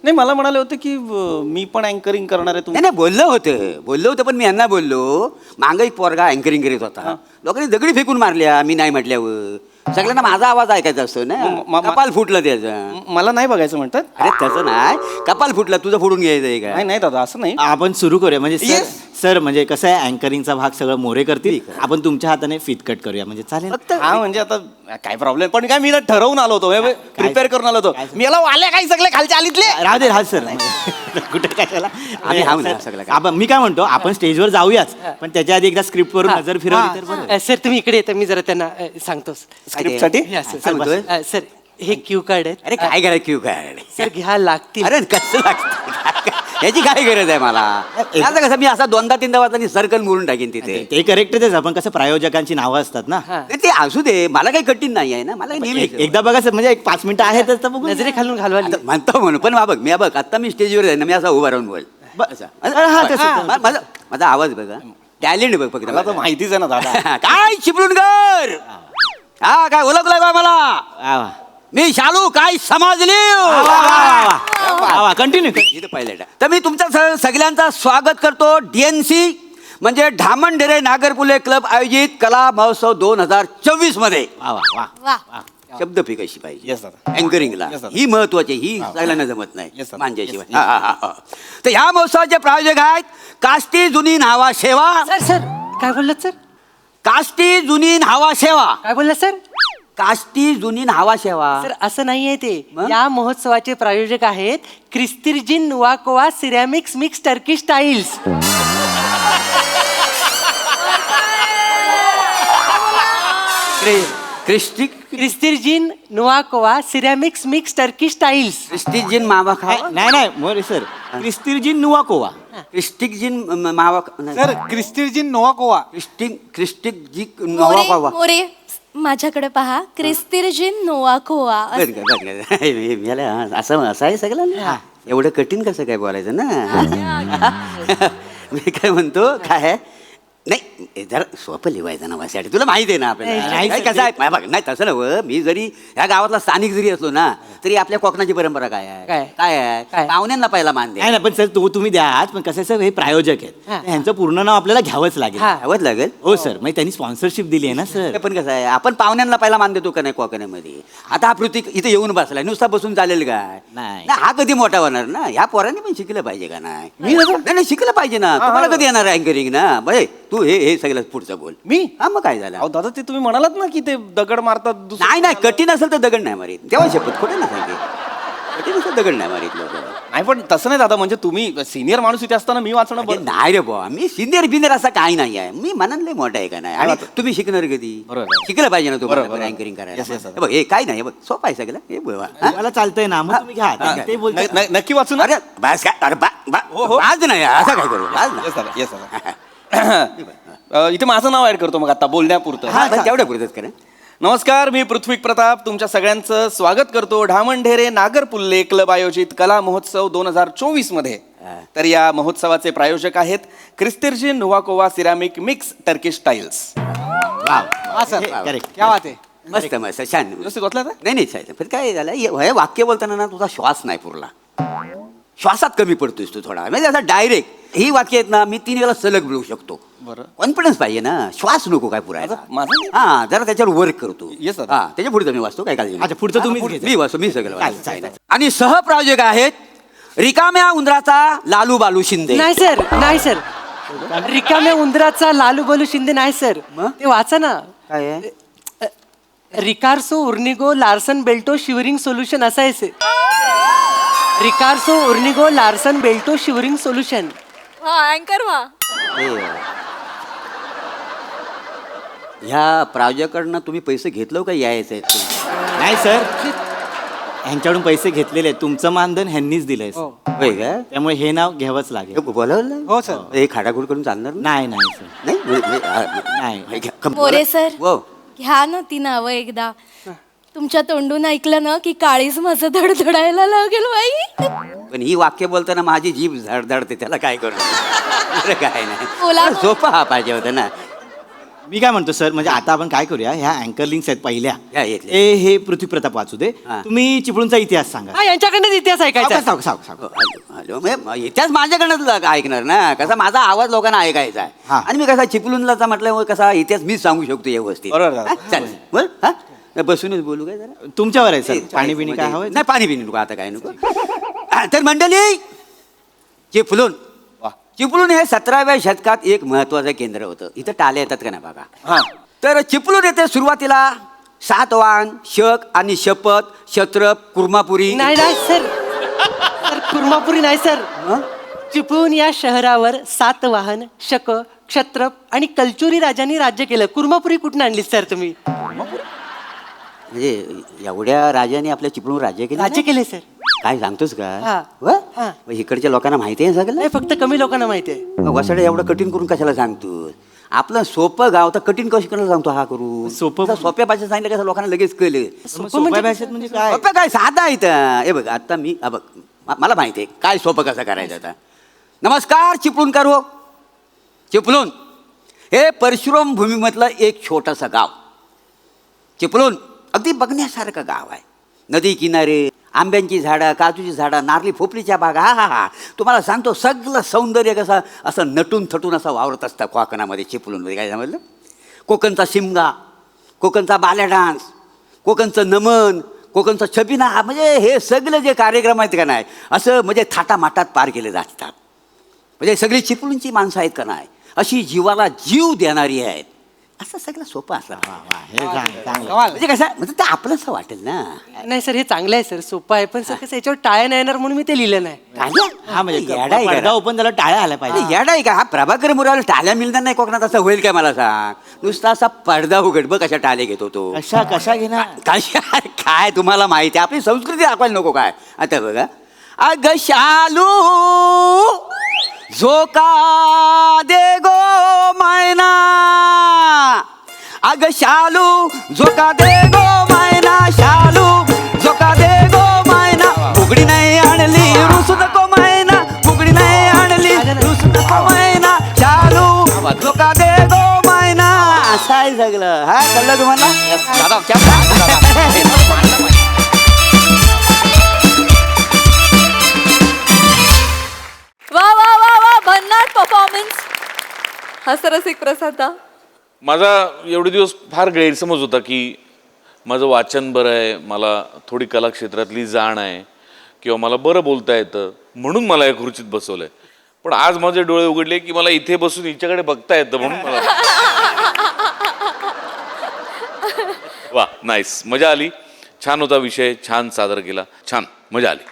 नाही मला म्हणाले होते की मी पण अँकरिंग करणार आहे. नाही नाही बोललो होतं पण मी यांना बोललो मागं एक पोरगा अँकरिंग करीत होता लोकांनी दगडी फेकून मारल्या मी नाही म्हटल्यावर सगळ्यांना माझा आवाज ऐकायचा असतो ना. कपाल फुटलं त्याचं. मला नाही बघायचं म्हणतात. अरे तसं नाही कपाल फुटलं तुझं फोडून घ्यायचंय का. नाही नाही दादा असं नाही. आपण सुरू करूया म्हणजे सर Yes. सर म्हणजे कसं आहे अँकरिंगचा भाग सगळं मोरे करतील आपण तुमच्या हाताने फिटकट करूया म्हणजे चालेल. फक्त हा म्हणजे आता काय प्रॉब्लेम पण काय मी ना ठरवून आलो होतो प्रिपेअर करून आलो होतो. मी याला वाल्या काही सगळे खालच्या आलीतले. राहू दे राहू सर कुठे कशाला आम्ही हाव ना सगळं काय. आपण मी काय म्हणतो आपण स्टेजवर जाऊयाच पण त्याच्या आधी एकदा स्क्रिप्ट वरून नजर फिरवली तर बरं. सर तुम्ही इकडे येता, मी जरा त्यांना सांगतो. स्क्रिप्टसाठी काय म्हणतोय? सर हे क्यू कार्ड आहे. अरे काय करायचं क्यू कार्ड. सर घ्या लागतील. अरे कसं लागतं याची काय गरज आहे मला. आता कसं मी असा 2दा-3दा वाजता सर्कल मोडून टाकीन तिथे. ते करेक्टच आहे आपण कसं प्रायोजकांची नावं असतात ना. नाही, ते असू दे मला काही कठीण नाही आहे ना मला नेहमी एकदा बघा सर म्हणजे एक 5 मिनिटं आहेतच तर बघू. नजरे खालून घालवा. म्हणतो म्हणून पण मी बघ आता मी स्टेजवर आहे ना मी असा उभा राहून बोल असं. हा, तसं. माझा आवाज बघा टॅलेंट बघ फक्त मला तर माहितीच आहे ना दादा. काय चिपळूण कर हा काय ओळखलाय बा मला वा, वा. मी शालू काय समजली. कंटिन्यू. इथं पाहिलं तर मी तुमच्या सगळ्यांचा स्वागत करतो DNC म्हणजे ढामणडेरे नागरपुले क्लब आयोजित कला महोत्सव 2024 मध्ये. वा वा वा. शब्दफी कशी पाहिजे Yes, दादा. अँकरिंगला Yes, दादा. ही महत्वाची ही सगळ्यांना जमत नाही Yes, दादा. मांजाशिवाय. Yes, yes. हा. तर ह्या महोत्सवाचे प्रायोजक आहेत काष्टी जुनी न्हावा सेवा. सर सर काय बोललात सर? काष्टी जुनी न्हावा सेवा. काय बोललात सर? काष्टी जुनी न्हावा सेवा. सर असं नाहीये ते. मग? या महोत्सवाचे प्रायोजक आहेत क्रिस्तिर्जिन नुवाकोवा सिरॅमिक्स मिक्स टर्की स्टाईल्स. क्रिस्तिर्जिन नुवाकोवा सिरॅमिक्स मिक्स टर्की स्टाईल्स. क्रिस्टिजिन मावा खावा. नाही नाही मोरे सर क्रिस्तिर्जिन नुवाकोवा. क्रिस्टिजिन मावा सर क्रिस्टिर्जिन नोवाकोवा. क्रिस्टिक मावा खावा. मोरे माझ्याकडे पहा क्रिस्तिर्जिन नोवाकोवा. असं आहे सगळं एवढं कठीण कसं काय बोलायचं ना. मी काय म्हणतो काय नाही जरा सोपं लिवायचं नावासाठी तुला माहिती आहे ना आपल्याला नाही, काय कसं आहे बघ नाही तसं नव्हं मी जरी ह्या गावातला स्थानिक जरी असलो ना तरी आपल्या कोकणाची परंपरा काय आहे काय? काय आहे काय? पाहुण्यांना पहिला मान द्या नाही ना पण सर तो तुम्ही द्या पण कसं आहे सर हे प्रायोजक आहेत हा. ह्यांचं पूर्ण नाव आपल्याला घ्यावंच लागेल हा. घ्यावंच लागेल हो सर मग त्यांनी स्पॉन्सरशिप दिली आहे ना सर पण कसं आहे आपण पाहुण्यांना पहिला मान देतो का नाही कोकणामध्ये आता हा पृथ्वी इथे येऊन बसलाय नुसता बसून चालेल काय नाही. हा कधी मोठा होणार ना ह्या पोरांनी पण शिकलं पाहिजे का नाही नाही शिकलं पाहिजे ना तुम्हाला कधी येणार अँकरिंग ना बाई तू हे सगळं पुढचं बोल मी हा मग काय झालं अहो दादा ते तुम्ही म्हणालात ना की ते दगड मारतात नाही नाही कठीण असेल तर दगड नाही मारीत तेव्हा शपथ खोटे ना सांगे कठीण असेल दगड नाही मारीत लोक नाही पण तसं नाही दादा म्हणजे तुम्ही सिनियर माणूस इथे असताना मी वाचणं अरे नाही रे बुवा मी सिनियर बिनियर असं काही नाही आहे मी मनातलं मोठा आहे का नाही आणि तुम्ही शिकणार कधी बरोबर. शिकलं पाहिजे ना तुम्हाला बरोबर. अँकरिंग करायला Yes, yes, yes. हे बघ हे काय नाही हे बघ सोपं आहे सगळं हे बघ हा? मला चालतंय ना मग तुम्ही घ्या हा. ते बोलते नक्की वाचू ना अरे बस काय अरे आज नाही असं काय करू आज येस दादा येस दादा इथे माझं नाव ऍड करतो मग आता बोलण्यापुरतं हा तेवढ्या पुरतच करा नमस्कार मी पृथ्वी प्रताप तुमच्या सगळ्यांचं स्वागत करतो ढामणढेरे नागरपुल्ले क्लब आयोजित कला महोत्सव 2024 मध्ये तर या महोत्सवाचे प्रायोजक आहेत क्रिस्तिर्जिन नुवाकोवा ceramic mix Turkish tiles correct क्या बात आहे मस्त मस्त छान व्यवस्थित वाचलं आता? नाही नाही पण काय झालं हे वाक्य बोलताना ना तुझा श्वास नाही पुरला श्वासात कमी पडतोस तू थोडा म्हणजे असं डायरेक्ट ही वाक्य आहेत ना मी 3 वेळा सलग बोलू शकतो बरं. कॉन्फिडन्स पाहिजे ना श्वास नको काय पुरायला माझं हा जरा त्याच्यावर वर्क करतो Yes, sir. हा त्याच्या पुढे मी वाचतो काय काळजी नाही. अच्छा, पुढचं तुम्हीच घ्यायचं. मी वाचतो मी सगळं चालेल, वाचतो. चालेल. आणि सहप्रायोजक आहेत रिकाम्या उंदराचा लालू बालू शिंदे नाही सर नाही सर रिकाम्या उंदराचा लालू बलू शिंदे नाही सर ते वाचा ना काय आहे रिकार्सो उर्निगो लार्सन बेल्टो शिवरिंग सोल्युशन असं आहे sir. रिकार्सो उर्निगो लार्सन बेल्टो शिवरिंग सोल्युशन हा अँकर वा ह्या प्रायोजकांना तुम्ही पैसे घेतलं का यायचं नाही सर ह्यांच्याकडून पैसे घेतलेले आहेत तुमचं मानधन ह्यांनीच दिलंय sir. होय का त्यामुळे हे नाव घ्यावंच लागेल बोलावलं हो सर हे खाडाखोड करून चालणार नाही नाही सर नाही नाही मोरे सर. हो घ्या ना ती नावं एकदा तुमच्या तोंडून ऐकलं ना की काळीज माझं धडधडायला लागेल बाई. पण ही वाक्य बोलताना माझी जीभ धडधडते त्याला काय करू दुसरं काय बोला नाही सोपं हा पाहिजे होतं ना मी काय म्हणतो सर म्हणजे आता आपण काय करूया ह्या अँकर लिंक्स आहेत पहिल्या या येतल्या. हे पृथ्वी प्रताप वाचू दे हा. तुम्ही चिपळूणचा इतिहास सांगा हा यांच्याकडनं इतिहास ऐकायचा सांग सांग सांग हॅलो म्हणजे इतिहास माझ्याकडनंच ऐकणार ना कसा माझा आवाज लोकांना ऐकायचा आहे हा. आणि मी कसा चिपळूणला म्हटल्यामुळे कसा इतिहास मीच सांगू शकतो व्यवस्थित बरोबर दादा. हा, चालेल बरं हा बसूनच बोलू काय जरा तुमच्यावर आहे सर चालेल, पाणी बिणी काय म्हणजे- हवं नाही पाणी बिणी नको आता काय नको तर मंडळी चिपळूण चिपळूण हे 17व्या शतकात एक महत्वाचं केंद्र होतं इथं टाले येतात का नाही बघा हा तर चिपळूण येथे सुरुवातीला सातवाहन शक आणि शपथ क्षत्रप कुर्मापुरी नाही नाही सर सर कुर्मापुरी नाही सर चिपळूण या शहरावर सातवाहन शक क्षत्रप आणि कलचुरी राजांनी राज्य केलं कुर्मापुरी कुठून आणली सर तुम्ही म्हणजे एवढ्या राजाने आपल्या चिपळूण राज्य केलं राज्य केले सर काय सांगतोस का हा. व? हा. मग इकडच्या लोकांना माहिती आहे सगळं नाही फक्त कमी लोकांना माहिती आहे मग वसाडे एवढं कठीण करून कशाला सांगतोस आपलं सोपं गाव तर कठीण कशी करायला सांगतो हा करू सोपं- सोप्या भाषेत सांगितलं कसं लोकांना लगेच कळलं सोप्या भाषेत म्हणजे काय सोपं काय साधा आहे इथं. हे बघ आता मी हा बघ मला माहिती आहे काय सोपं कसं करायचं आता नमस्कार चिपळूणकर हो चिपळूण हे परशुराम भूमीमधलं एक छोटंसं गाव चिपळूण अगदी बघण्यासारखं गाव आहे नदी किनारे आंब्यांची झाडं काजूची झाडं नारळी फोपलीच्या बागा हा तुम्हाला सांगतो सगळं सौंदर्य कसं असं नटून थटून असं वावरत असतं कोकणामध्ये चिपळूणमध्ये काय समजलं कोकणचा शिमगा कोकणचा बाल्या डान्स कोकणचं नमन कोकणचा छबिना म्हणजे हे सगळं जे कार्यक्रम आहेत का नाही असं म्हणजे थाटामाटात पार केले जातात म्हणजे सगळी चिपळूणची माणसं आहेत का नाही अशी जीवाला जीव देणारी आहेत असं सगळं सोपं असं म्हणजे कसं म्हणजे ते आपलंसं वाटेल ना नाही सर हे चांगलं आहे सर सोपं आहे पण सर कसं याच्यावर टाळ्या नाही येणार म्हणून मी ते लिहिलं नाही हा म्हणजे येडा आहे का? पडदा ओपन त्याला टाळ्या आल्या पाहिजे येडा आहे का हा प्रभाकर मुराला टाळ्या मिळणार नाही कोकणात असं होईल काय मला सांग नुसता असा पडदा उघड बघ कशा टाळे घेतो तो कशा घेणार कशा काय तुम्हाला माहिती आहे आपली संस्कृती दाखवायला नको काय आता बघा अग शालू झोका दे गो मैना अग शालू झोका दे गो मैना शालू झोका दे गो मैना फुगडी नाही आणली रुसू नको मैना फुगडी नाही आणली रुसू नको मैना शालू झोका दे सगळं हा कळलं तुम्हाला दादा क्या बात आहे, दादा. हे मानलं पाहिजे. वा वा वा वा भन्नाट परफॉर्मन्स. हसरसिक प्रसाद. माझा एवढे दिवस फार गैरसमज होता की माझं वाचन बरं आहे, मला थोडी कला क्षेत्रातली जाण आहे किंवा मला बरं बोलता येतं म्हणून मला या खुर्चीत बसवलंय. पण आज माझे डोळे उघडले की मला इथे बसून हिच्याकडे बघता येतं म्हणून मला वा नाईस, मजा आली. छान होता विषय, छान सादर केला, छान मजा आली.